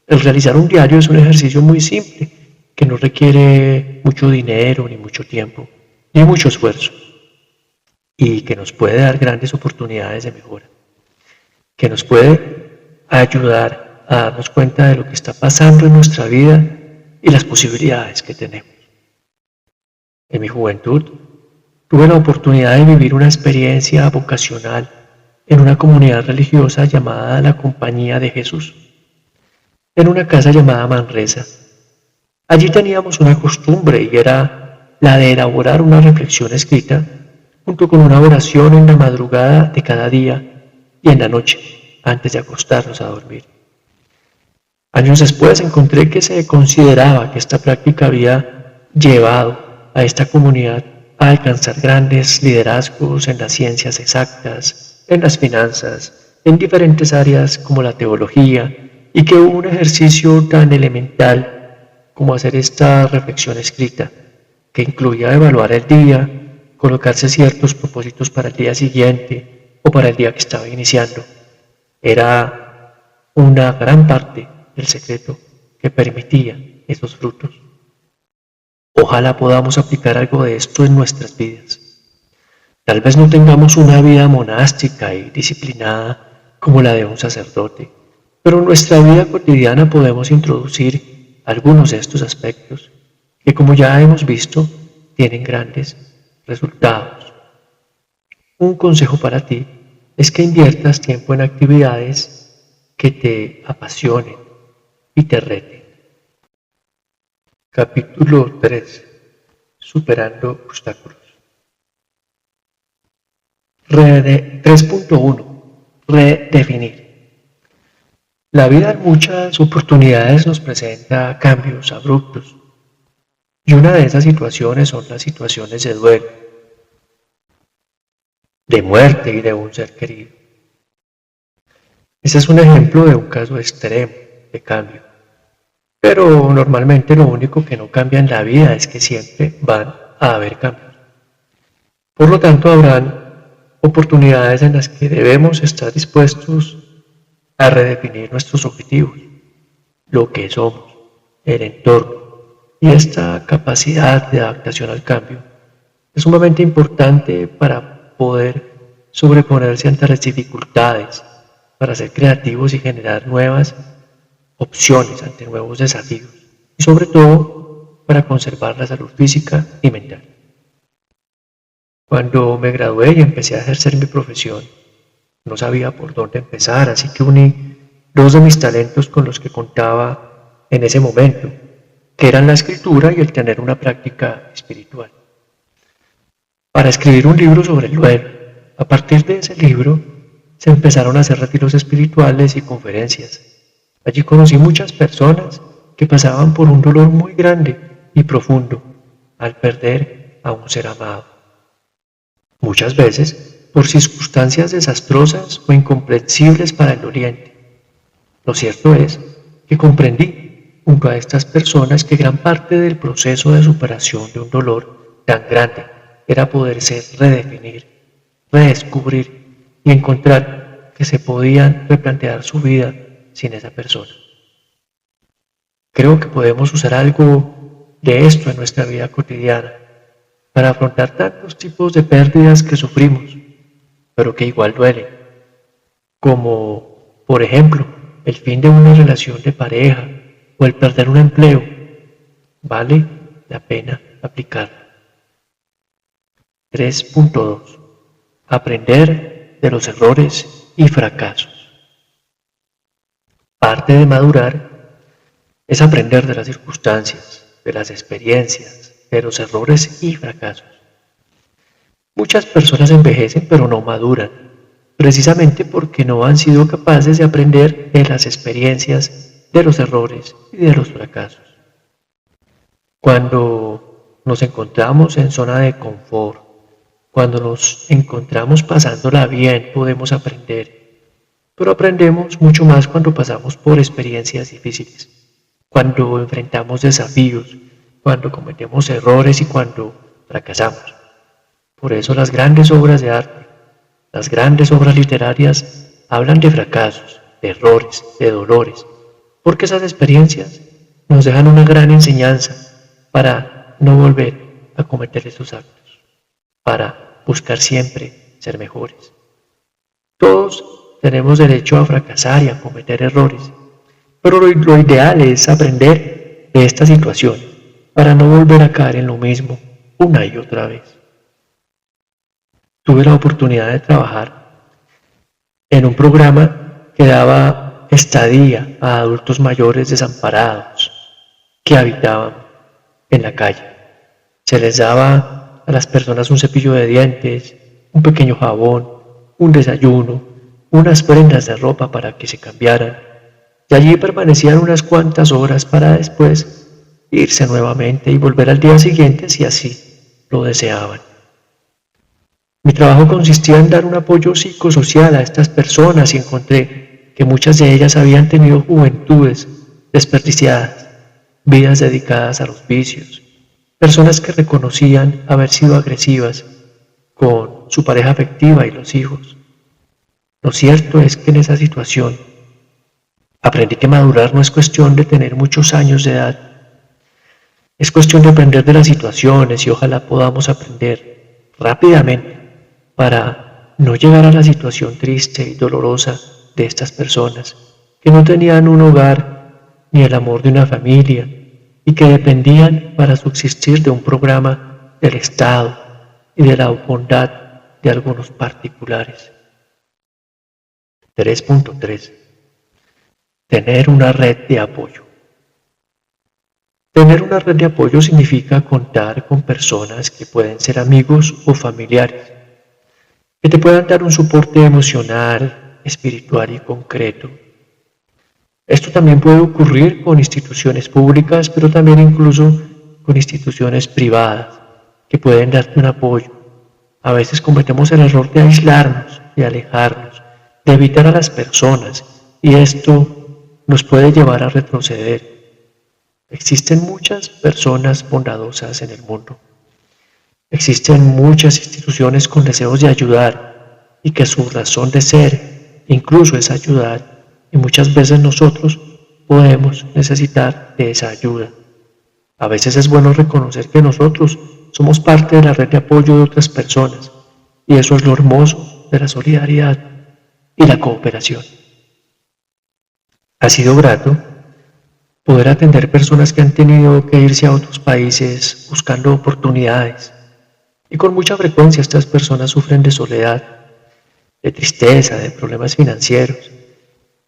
El realizar un diario es un ejercicio muy simple, que no requiere mucho dinero, ni mucho tiempo, ni mucho esfuerzo, y que nos puede dar grandes oportunidades de mejora, que nos puede ayudar a darnos cuenta de lo que está pasando en nuestra vida y las posibilidades que tenemos. En mi juventud, tuve la oportunidad de vivir una experiencia vocacional en una comunidad religiosa llamada la Compañía de Jesús, en una casa llamada Manresa. Allí teníamos una costumbre y era la de elaborar una reflexión escrita junto con una oración en la madrugada de cada día y en la noche antes de acostarnos a dormir. Años después encontré que se consideraba que esta práctica había llevado a esta comunidad a alcanzar grandes liderazgos en las ciencias exactas, en las finanzas, en diferentes áreas como la teología, y que hubo un ejercicio tan elemental como hacer esta reflexión escrita, que incluía evaluar el día, colocarse ciertos propósitos para el día siguiente o para el día que estaba iniciando. Era una gran parte del secreto que permitía esos frutos. Ojalá podamos aplicar algo de esto en nuestras vidas. Tal vez no tengamos una vida monástica y disciplinada como la de un sacerdote, pero en nuestra vida cotidiana podemos introducir algunos de estos aspectos que, como ya hemos visto, tienen grandes resultados. Un consejo para ti es que inviertas tiempo en actividades que te apasionen y te reten. Capítulo 3. Superando obstáculos. 3.1. Redefinir. La vida en muchas oportunidades nos presenta cambios abruptos, y una de esas situaciones son las situaciones de duelo, de muerte y de un ser querido. Ese es un ejemplo de un caso extremo de cambio. Pero normalmente lo único que no cambia en la vida es que siempre van a haber cambios. Por lo tanto, habrán oportunidades en las que debemos estar dispuestos a redefinir nuestros objetivos, lo que somos, el entorno, y esta capacidad de adaptación al cambio es sumamente importante para poder sobreponerse ante las dificultades, para ser creativos y generar nuevas opciones ante nuevos desafíos, y sobre todo para conservar la salud física y mental. Cuando me gradué y empecé a ejercer mi profesión, no sabía por dónde empezar, así que uní dos de mis talentos con los que contaba en ese momento, que eran la escritura y el tener una práctica espiritual, para escribir un libro sobre el duelo. A partir de ese libro se empezaron a hacer retiros espirituales y conferencias. Allí conocí muchas personas que pasaban por un dolor muy grande y profundo al perder a un ser amado. Muchas veces por circunstancias desastrosas o incomprensibles para el doliente. Lo cierto es que comprendí junto a estas personas que gran parte del proceso de superación de un dolor tan grande era poderse redefinir, redescubrir y encontrar que se podían replantear su vida sin esa persona. Creo que podemos usar algo de esto en nuestra vida cotidiana para afrontar tantos tipos de pérdidas que sufrimos, pero que igual duelen, como, por ejemplo, el fin de una relación de pareja o el perder un empleo. Vale la pena aplicarlo. 3.2. Aprender de los errores y fracasos. Parte de madurar es aprender de las circunstancias, de las experiencias, de los errores y fracasos. Muchas personas envejecen pero no maduran, precisamente porque no han sido capaces de aprender de las experiencias, de los errores y de los fracasos. Cuando nos encontramos en zona de confort, cuando nos encontramos pasándola bien, podemos aprender. Pero aprendemos mucho más cuando pasamos por experiencias difíciles, cuando enfrentamos desafíos, cuando cometemos errores y cuando fracasamos. Por eso las grandes obras de arte, las grandes obras literarias hablan de fracasos, de errores, de dolores, porque esas experiencias nos dejan una gran enseñanza para no volver a cometer esos actos, para buscar siempre ser mejores. Todos tenemos derecho a fracasar y a cometer errores, pero lo ideal es aprender de estas situaciones para no volver a caer en lo mismo una y otra vez. Tuve la oportunidad de trabajar en un programa que daba estadía a adultos mayores desamparados que habitaban en la calle. Se les daba a las personas un cepillo de dientes, un pequeño jabón, un desayuno, unas prendas de ropa para que se cambiaran, y allí permanecían unas cuantas horas para después irse nuevamente y volver al día siguiente si así lo deseaban. Mi trabajo consistía en dar un apoyo psicosocial a estas personas y encontré que muchas de ellas habían tenido juventudes desperdiciadas, vidas dedicadas a los vicios, personas que reconocían haber sido agresivas con su pareja afectiva y los hijos. Lo cierto es que en esa situación aprendí que madurar no es cuestión de tener muchos años de edad, es cuestión de aprender de las situaciones y ojalá podamos aprender rápidamente para no llegar a la situación triste y dolorosa de estas personas que no tenían un hogar ni el amor de una familia y que dependían para subsistir de un programa del Estado y de la bondad de algunos particulares. 3.3. Tener una red de apoyo. Tener una red de apoyo significa contar con personas que pueden ser amigos o familiares, que te puedan dar un soporte emocional, espiritual y concreto. Esto también puede ocurrir con instituciones públicas, pero también incluso con instituciones privadas, que pueden darte un apoyo. A veces cometemos el error de aislarnos, de alejarnos, de evitar a las personas, y esto nos puede llevar a retroceder. Existen muchas personas bondadosas en el mundo. Existen muchas instituciones con deseos de ayudar y que su razón de ser incluso es ayudar, y muchas veces nosotros podemos necesitar de esa ayuda. A veces es bueno reconocer que nosotros somos parte de la red de apoyo de otras personas, y eso es lo hermoso de la solidaridad y la cooperación. Ha sido grato poder atender personas que han tenido que irse a otros países buscando oportunidades, y con mucha frecuencia estas personas sufren de soledad, de tristeza, de problemas financieros,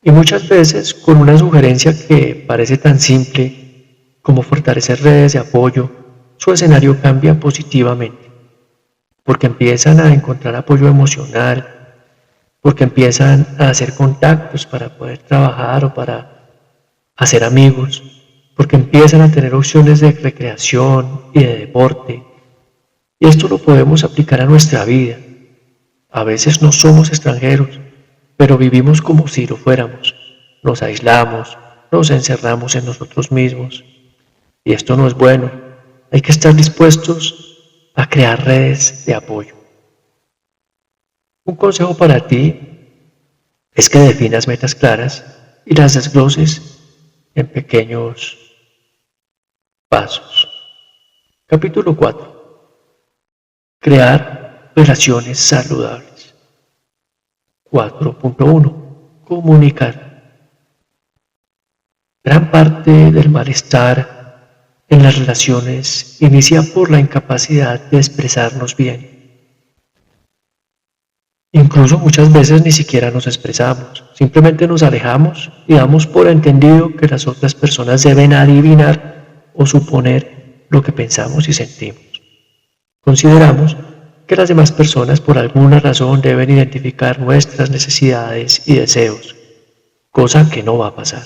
y muchas veces con una sugerencia que parece tan simple como fortalecer redes de apoyo, su escenario cambia positivamente, porque empiezan a encontrar apoyo emocional, porque empiezan a hacer contactos para poder trabajar o para hacer amigos, porque empiezan a tener opciones de recreación y de deporte. Y esto lo podemos aplicar a nuestra vida. A veces no somos extranjeros, pero vivimos como si lo fuéramos. Nos aislamos, nos encerramos en nosotros mismos. Y esto no es bueno. Hay que estar dispuestos a crear redes de apoyo. Un consejo para ti es que definas metas claras y las desgloses en pequeños pasos. Capítulo 4. Crear relaciones saludables. 4.1. Comunicar. Gran parte del malestar en las relaciones inicia por la incapacidad de expresarnos bien. Incluso muchas veces ni siquiera nos expresamos, simplemente nos alejamos y damos por entendido que las otras personas deben adivinar o suponer lo que pensamos y sentimos. Consideramos que las demás personas por alguna razón deben identificar nuestras necesidades y deseos, cosa que no va a pasar.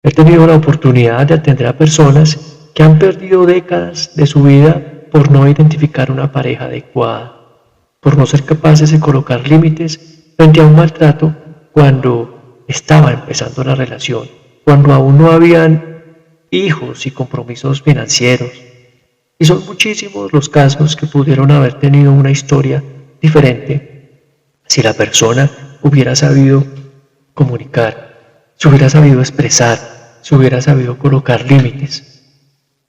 He tenido la oportunidad de atender a personas que han perdido décadas de su vida por no identificar una pareja adecuada, por no ser capaces de colocar límites frente a un maltrato cuando estaba empezando la relación, cuando aún no habían hijos y compromisos financieros. Y son muchísimos los casos que pudieron haber tenido una historia diferente si la persona hubiera sabido comunicar, si hubiera sabido expresar, si hubiera sabido colocar límites.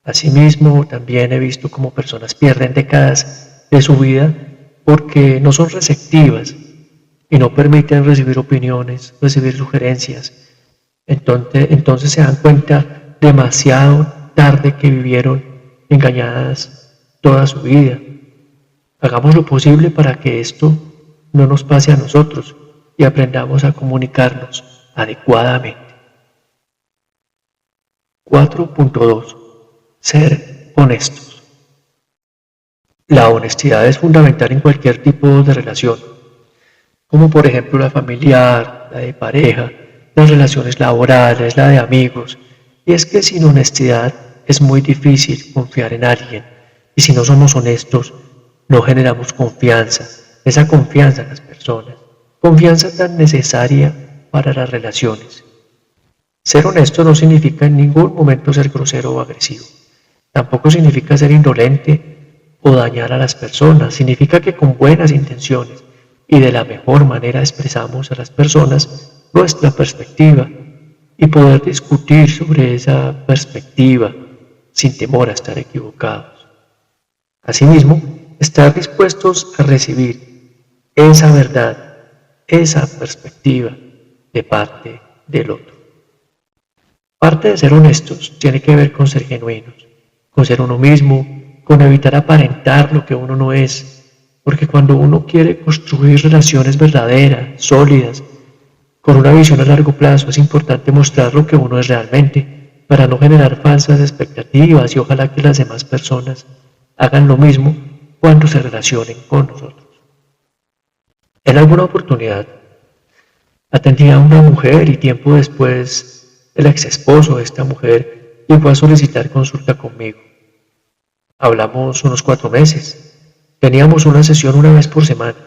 Asimismo, también he visto cómo personas pierden décadas de su vida porque no son receptivas y no permiten recibir opiniones, recibir sugerencias. Entonces se dan cuenta demasiado tarde que vivieron engañadas toda su vida. Hagamos lo posible para que esto no nos pase a nosotros y aprendamos a comunicarnos adecuadamente. 4.2. Ser honestos. La honestidad es fundamental en cualquier tipo de relación, como por ejemplo la familiar, la de pareja, las relaciones laborales, la de amigos. Y es que sin honestidad es muy difícil confiar en alguien, y si no somos honestos, no generamos confianza, esa confianza en las personas, confianza tan necesaria para las relaciones. Ser honesto no significa en ningún momento ser grosero o agresivo. Tampoco significa ser indolente o dañar a las personas. Significa que con buenas intenciones y de la mejor manera expresamos a las personas nuestra perspectiva y poder discutir sobre esa perspectiva sin temor a estar equivocados. Asimismo, estar dispuestos a recibir esa verdad, esa perspectiva de parte del otro. Parte de ser honestos tiene que ver con ser genuinos, con ser uno mismo, con evitar aparentar lo que uno no es, porque cuando uno quiere construir relaciones verdaderas, sólidas, con una visión a largo plazo, es importante mostrar lo que uno es realmente, para no generar falsas expectativas y ojalá que las demás personas hagan lo mismo cuando se relacionen con nosotros. En alguna oportunidad atendí a una mujer y tiempo después el ex esposo de esta mujer llegó a solicitar consulta conmigo. Hablamos unos 4 meses. Teníamos una sesión una vez por semana.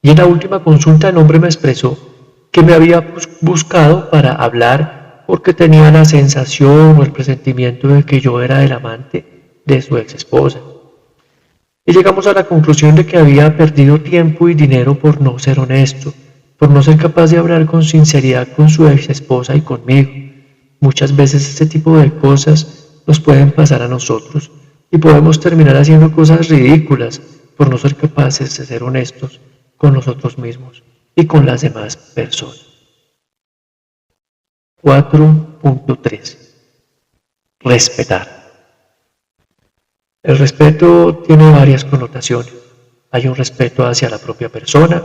Y en la última consulta el hombre me expresó que me había buscado para hablar porque tenía la sensación o el presentimiento de que yo era el amante de su ex esposa. Y llegamos a la conclusión de que había perdido tiempo y dinero por no ser honesto, por no ser capaz de hablar con sinceridad con su ex esposa y conmigo. Muchas veces este tipo de cosas nos pueden pasar a nosotros y podemos terminar haciendo cosas ridículas por no ser capaces de ser honestos con nosotros mismos y con las demás personas. 4.3. Respetar. El respeto tiene varias connotaciones. Hay un respeto hacia la propia persona,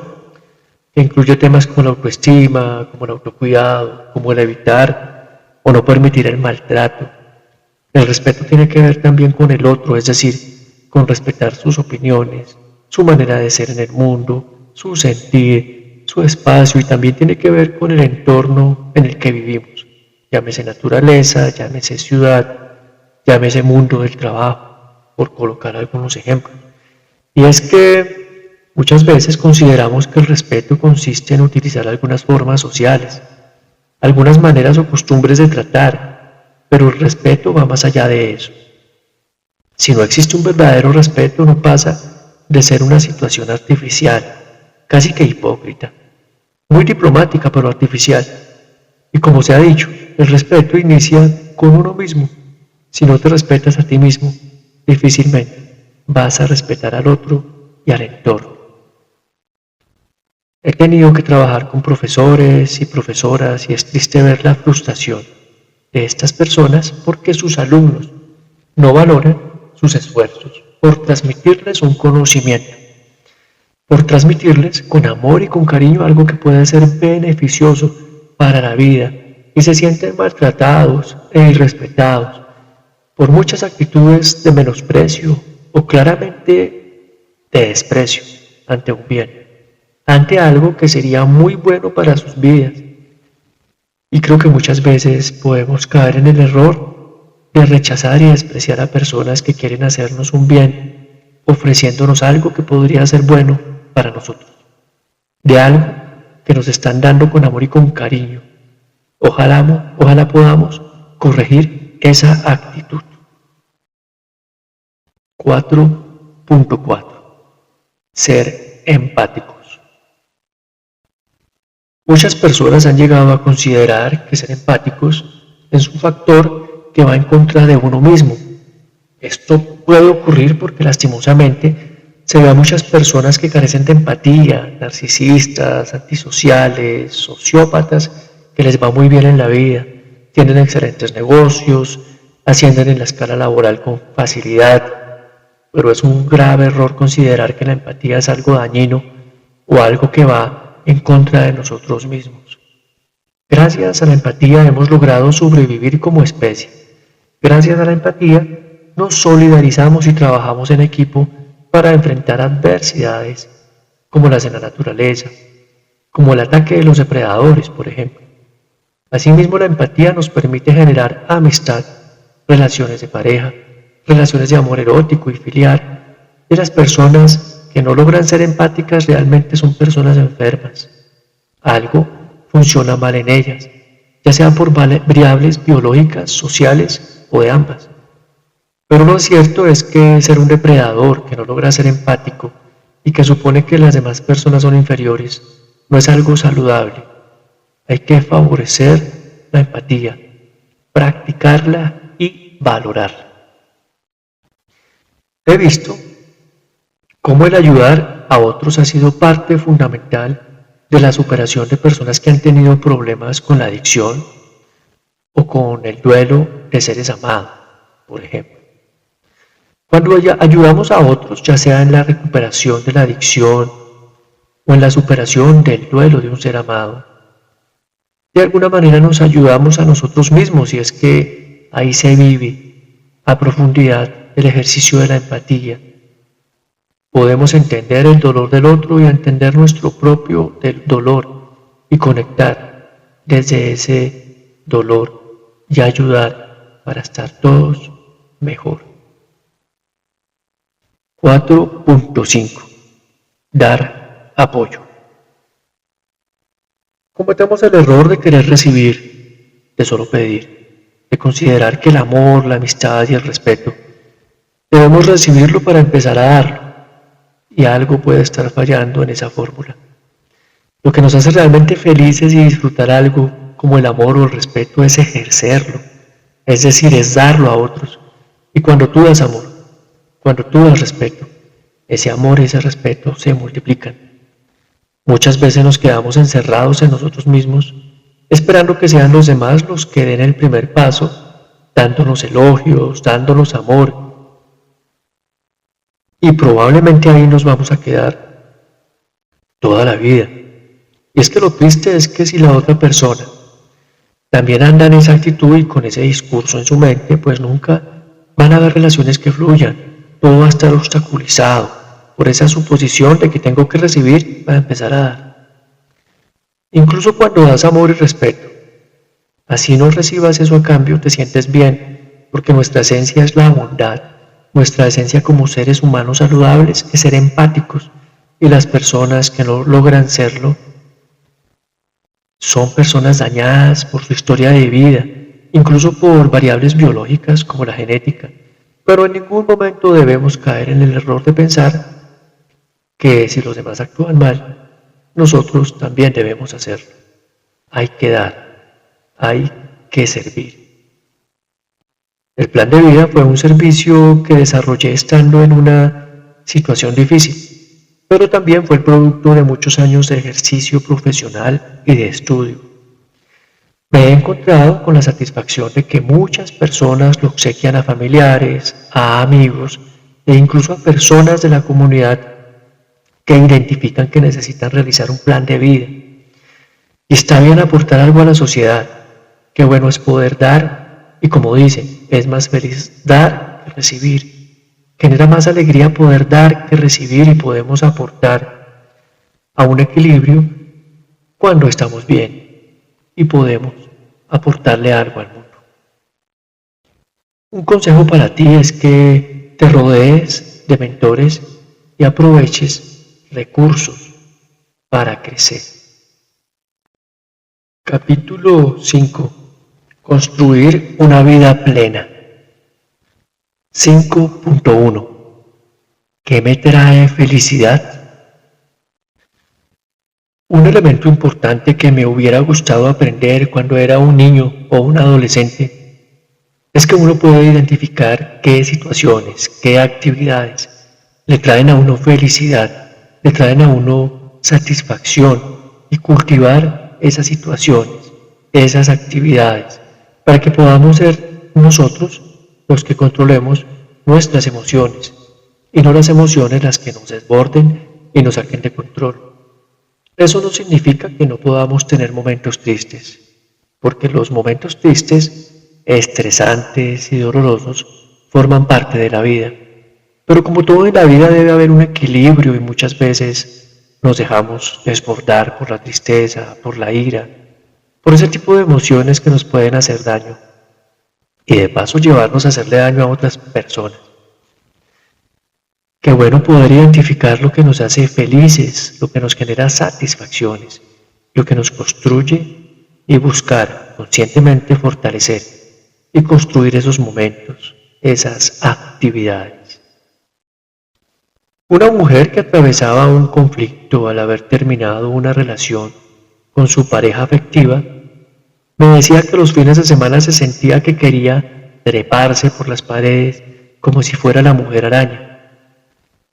que incluye temas como la autoestima, como el autocuidado, como el evitar o no permitir el maltrato. El respeto tiene que ver también con el otro, es decir, con respetar sus opiniones, su manera de ser en el mundo, su sentir, su espacio y también tiene que ver con el entorno en el que vivimos. Llámese naturaleza, llámese ciudad, llámese mundo del trabajo, por colocar algunos ejemplos. Y es que muchas veces consideramos que el respeto consiste en utilizar algunas formas sociales, algunas maneras o costumbres de tratar, pero el respeto va más allá de eso. Si no existe un verdadero respeto, no pasa de ser una situación artificial, casi que hipócrita, muy diplomática pero artificial. Y como se ha dicho, el respeto inicia con uno mismo. Si no te respetas a ti mismo, difícilmente vas a respetar al otro y al entorno. He tenido que trabajar con profesores y profesoras y es triste ver la frustración de estas personas porque sus alumnos no valoran sus esfuerzos por transmitirles un conocimiento, por transmitirles con amor y con cariño algo que puede ser beneficioso para la vida y se sienten maltratados e irrespetados por muchas actitudes de menosprecio o claramente de desprecio ante un bien, ante algo que sería muy bueno para sus vidas. Y creo que muchas veces podemos caer en el error de rechazar y despreciar a personas que quieren hacernos un bien, ofreciéndonos algo que podría ser bueno para nosotros, de algo que nos están dando con amor y con cariño. Ojalá podamos corregir esa actitud. 4.4. Ser empáticos. Muchas personas han llegado a considerar que ser empáticos es un factor que va en contra de uno mismo. Esto puede ocurrir porque lastimosamente se ve a muchas personas que carecen de empatía, narcisistas, antisociales, sociópatas, que les va muy bien en la vida, tienen excelentes negocios, ascienden en la escala laboral con facilidad, pero es un grave error considerar que la empatía es algo dañino o algo que va en contra de nosotros mismos. Gracias a la empatía hemos logrado sobrevivir como especie. Gracias a la empatía nos solidarizamos y trabajamos en equipo para enfrentar adversidades como las de la naturaleza, como el ataque de los depredadores, por ejemplo. Asimismo, la empatía nos permite generar amistad, relaciones de pareja, relaciones de amor erótico y filial, y las personas que no logran ser empáticas realmente son personas enfermas. Algo funciona mal en ellas, ya sea por variables biológicas, sociales o de ambas. Pero lo cierto es que ser un depredador que no logra ser empático y que supone que las demás personas son inferiores no es algo saludable. Hay que favorecer la empatía, practicarla y valorarla. He visto cómo el ayudar a otros ha sido parte fundamental de la superación de personas que han tenido problemas con la adicción o con el duelo de seres amados, por ejemplo. Cuando ayudamos a otros, ya sea en la recuperación de la adicción o en la superación del duelo de un ser amado, de alguna manera nos ayudamos a nosotros mismos, y es que ahí se vive a profundidad el ejercicio de la empatía. Podemos entender el dolor del otro y entender nuestro propio dolor y conectar desde ese dolor y ayudar para estar todos mejor. 4.5. Dar apoyo. Cometemos el error de querer recibir, de solo pedir, de considerar que el amor, la amistad y el respeto debemos recibirlo para empezar a darlo, y algo puede estar fallando en esa fórmula. Lo que nos hace realmente felices y disfrutar algo como el amor o el respeto es ejercerlo, es decir, es darlo a otros. Y cuando tú das amor, cuando tú das respeto, ese amor y ese respeto se multiplican. Muchas veces nos quedamos encerrados en nosotros mismos, esperando que sean los demás los que den el primer paso, dándonos elogios, dándonos amor. Y probablemente ahí nos vamos a quedar toda la vida. Y es que lo triste es que si la otra persona también anda en esa actitud y con ese discurso en su mente, pues nunca van a haber relaciones que fluyan. Todo va a estar obstaculizado por esa suposición de que tengo que recibir para empezar a dar. Incluso cuando das amor y respeto, así no recibas eso a cambio, te sientes bien, porque nuestra esencia es la bondad. Nuestra esencia como seres humanos saludables es ser empáticos, y las personas que no logran serlo son personas dañadas por su historia de vida, incluso por variables biológicas como la genética. Pero en ningún momento debemos caer en el error de pensar que si los demás actúan mal, nosotros también debemos hacerlo. Hay que dar, hay que servir. El plan de vida fue un servicio que desarrollé estando en una situación difícil, pero también fue el producto de muchos años de ejercicio profesional y de estudio. Me he encontrado con la satisfacción de que muchas personas lo obsequian a familiares, a amigos e incluso a personas de la comunidad que identifican que necesitan realizar un plan de vida. Y está bien aportar algo a la sociedad. Qué bueno es poder dar, y como dicen, es más feliz dar que recibir. Genera más alegría poder dar que recibir, y podemos aportar a un equilibrio cuando estamos bien y podemos aportarle algo al mundo. Un consejo para ti es que te rodees de mentores y aproveches recursos para crecer. Capítulo 5. Construir una vida plena. 5.1. ¿Qué me trae felicidad? Un elemento importante que me hubiera gustado aprender cuando era un niño o un adolescente es que uno puede identificar qué situaciones, qué actividades le traen a uno felicidad, le traen a uno satisfacción y cultivar esas situaciones, esas actividades, para que podamos ser nosotros los que controlemos nuestras emociones y no las emociones las que nos desborden y nos saquen de control. Eso no significa que no podamos tener momentos tristes, porque los momentos tristes, estresantes y dolorosos forman parte de la vida. Pero como todo en la vida debe haber un equilibrio y muchas veces nos dejamos desbordar por la tristeza, por la ira, por ese tipo de emociones que nos pueden hacer daño y de paso llevarnos a hacerle daño a otras personas. Qué bueno poder identificar lo que nos hace felices, lo que nos genera satisfacciones, lo que nos construye y buscar conscientemente fortalecer y construir esos momentos, esas actividades. Una mujer que atravesaba un conflicto al haber terminado una relación con su pareja afectiva me decía que los fines de semana se sentía que quería treparse por las paredes como si fuera la mujer araña,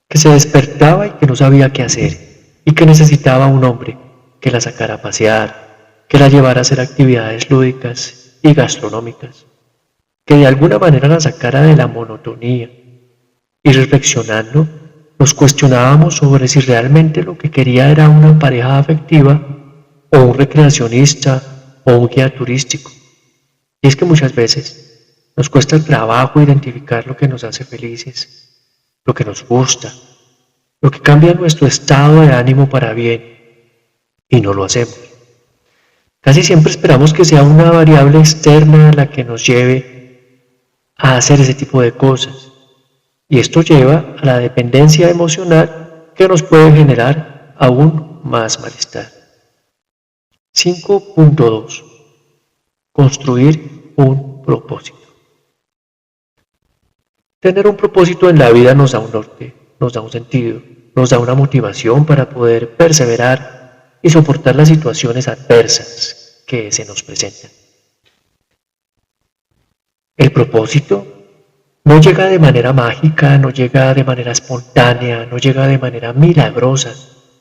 que se despertaba y que no sabía qué hacer, y que necesitaba un hombre que la sacara a pasear, que la llevara a hacer actividades lúdicas y gastronómicas, que de alguna manera la sacara de la monotonía. Y reflexionando, nos cuestionábamos sobre si realmente lo que quería era una pareja afectiva o un recreacionista o un guía turístico. Y es que muchas veces nos cuesta trabajo identificar lo que nos hace felices, lo que nos gusta, lo que cambia nuestro estado de ánimo para bien, y no lo hacemos. Casi siempre esperamos que sea una variable externa la que nos lleve a hacer ese tipo de cosas, y esto lleva a la dependencia emocional que nos puede generar aún más malestar. 5.2. Construir un propósito. Tener un propósito en la vida nos da un norte, nos da un sentido, nos da una motivación para poder perseverar y soportar las situaciones adversas que se nos presentan. El propósito no llega de manera mágica, no llega de manera espontánea, no llega de manera milagrosa.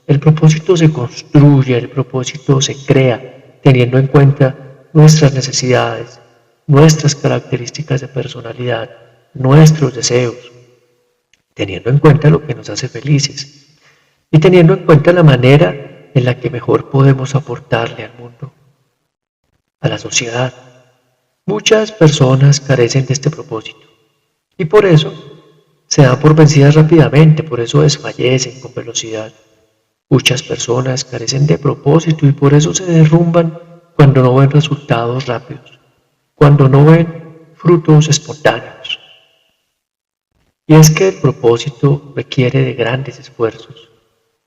El propósito se construye, el propósito se crea, teniendo en cuenta nuestras necesidades, nuestras características de personalidad, nuestros deseos, teniendo en cuenta lo que nos hace felices y teniendo en cuenta la manera en la que mejor podemos aportarle al mundo, a la sociedad. Muchas personas carecen de este propósito y por eso se dan por vencidas rápidamente, por eso desfallecen con velocidad. Muchas personas carecen de propósito y por eso se derrumban cuando no ven resultados rápidos, cuando no ven frutos espontáneos. Y es que el propósito requiere de grandes esfuerzos,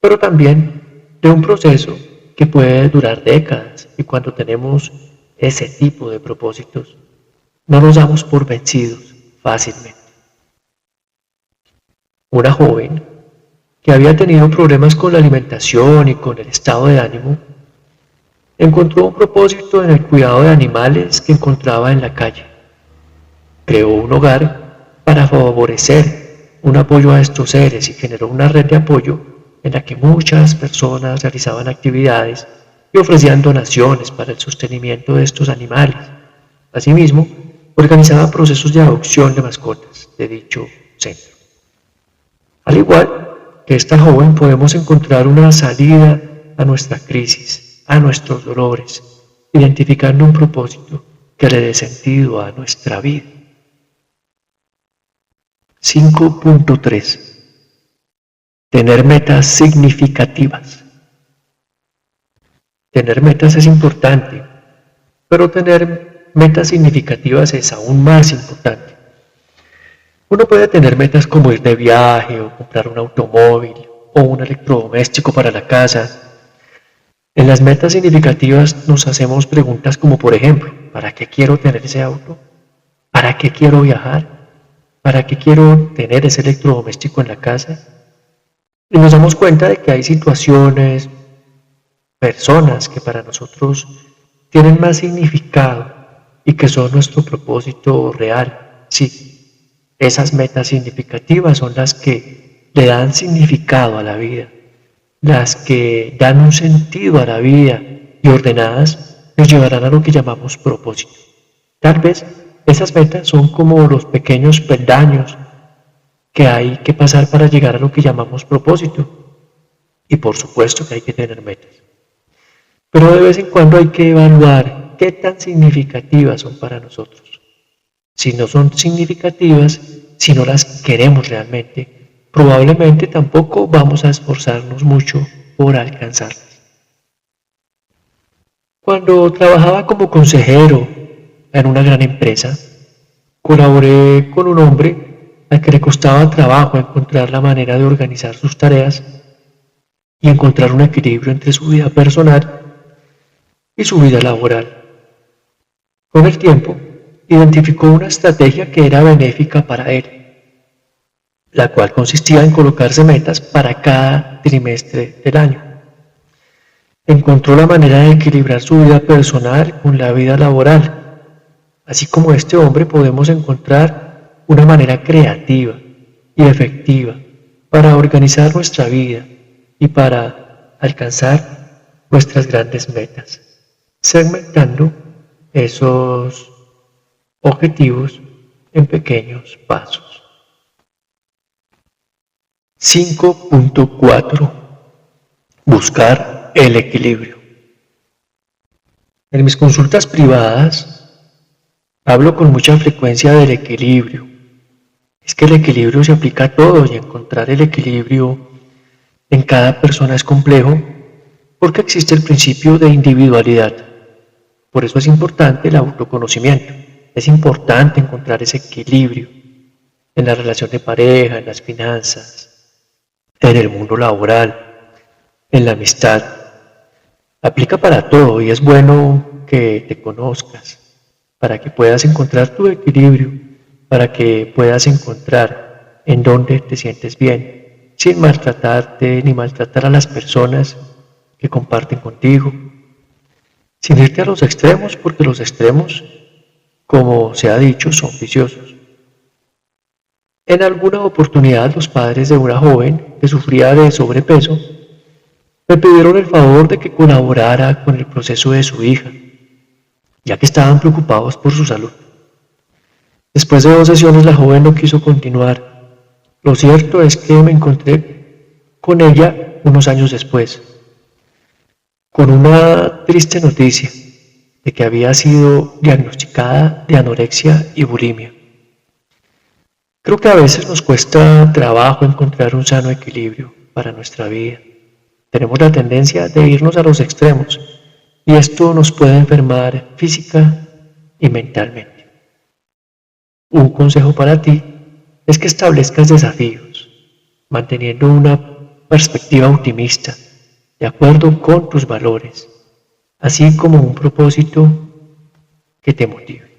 pero también de un proceso que puede durar décadas, y cuando tenemos ese tipo de propósitos, no nos damos por vencidos fácilmente. Una joven que había tenido problemas con la alimentación y con el estado de ánimo, encontró un propósito en el cuidado de animales que encontraba en la calle. Creó un hogar para favorecer un apoyo a estos seres y generó una red de apoyo en la que muchas personas realizaban actividades y ofrecían donaciones para el sostenimiento de estos animales. Asimismo, organizaba procesos de adopción de mascotas de dicho centro. Al igual que esta joven, podemos encontrar una salida a nuestra crisis, a nuestros dolores, identificando un propósito que le dé sentido a nuestra vida. 5.3. Tener metas significativas. Tener metas es importante, pero tener metas significativas es aún más importante. Uno puede tener metas como ir de viaje o comprar un automóvil o un electrodoméstico para la casa. En las metas significativas nos hacemos preguntas como, por ejemplo, ¿para qué quiero tener ese auto? ¿Para qué quiero viajar? ¿Para qué quiero tener ese electrodoméstico en la casa? Y nos damos cuenta de que hay situaciones, personas que para nosotros tienen más significado y que son nuestro propósito real. Sí, esas metas significativas son las que le dan significado a la vida, las que dan un sentido a la vida y ordenadas nos llevarán a lo que llamamos propósito. Tal vez esas metas son como los pequeños peldaños que hay que pasar para llegar a lo que llamamos propósito. Y por supuesto que hay que tener metas. Pero de vez en cuando hay que evaluar qué tan significativas son para nosotros. Si no son significativas, si no las queremos realmente, probablemente tampoco vamos a esforzarnos mucho por alcanzarlas. Cuando trabajaba como consejero en una gran empresa, colaboré con un hombre al que le costaba trabajo encontrar la manera de organizar sus tareas y encontrar un equilibrio entre su vida personal y su vida laboral. Con el tiempo, identificó una estrategia que era benéfica para él, la cual consistía en colocarse metas para cada trimestre del año. Encontró la manera de equilibrar su vida personal con la vida laboral. Así como este hombre podemos encontrar una manera creativa y efectiva para organizar nuestra vida y para alcanzar nuestras grandes metas, segmentando esos objetivos en pequeños pasos. 5.4. Buscar el equilibrio. En mis consultas privadas hablo con mucha frecuencia del equilibrio. Es que el equilibrio se aplica a todo y encontrar el equilibrio en cada persona es complejo porque existe el principio de individualidad. Por eso es importante el autoconocimiento. Es importante encontrar ese equilibrio en la relación de pareja, en las finanzas, en el mundo laboral, en la amistad. Aplica para todo y es bueno que te conozcas para que puedas encontrar tu equilibrio, para que puedas encontrar en dónde te sientes bien, sin maltratarte ni maltratar a las personas que comparten contigo, sin irte a los extremos, porque los extremos, como se ha dicho, son viciosos. En alguna oportunidad los padres de una joven que sufría de sobrepeso me pidieron el favor de que colaborara con el proceso de su hija, ya que estaban preocupados por su salud. Después de 2 sesiones la joven no quiso continuar. Lo cierto es que me encontré con ella unos años después, con una triste noticia de que había sido diagnosticada de anorexia y bulimia. Creo que a veces nos cuesta trabajo encontrar un sano equilibrio para nuestra vida. Tenemos la tendencia de irnos a los extremos y esto nos puede enfermar física y mentalmente. Un consejo para ti es que establezcas desafíos, manteniendo una perspectiva optimista, de acuerdo con tus valores, así como un propósito que te motive.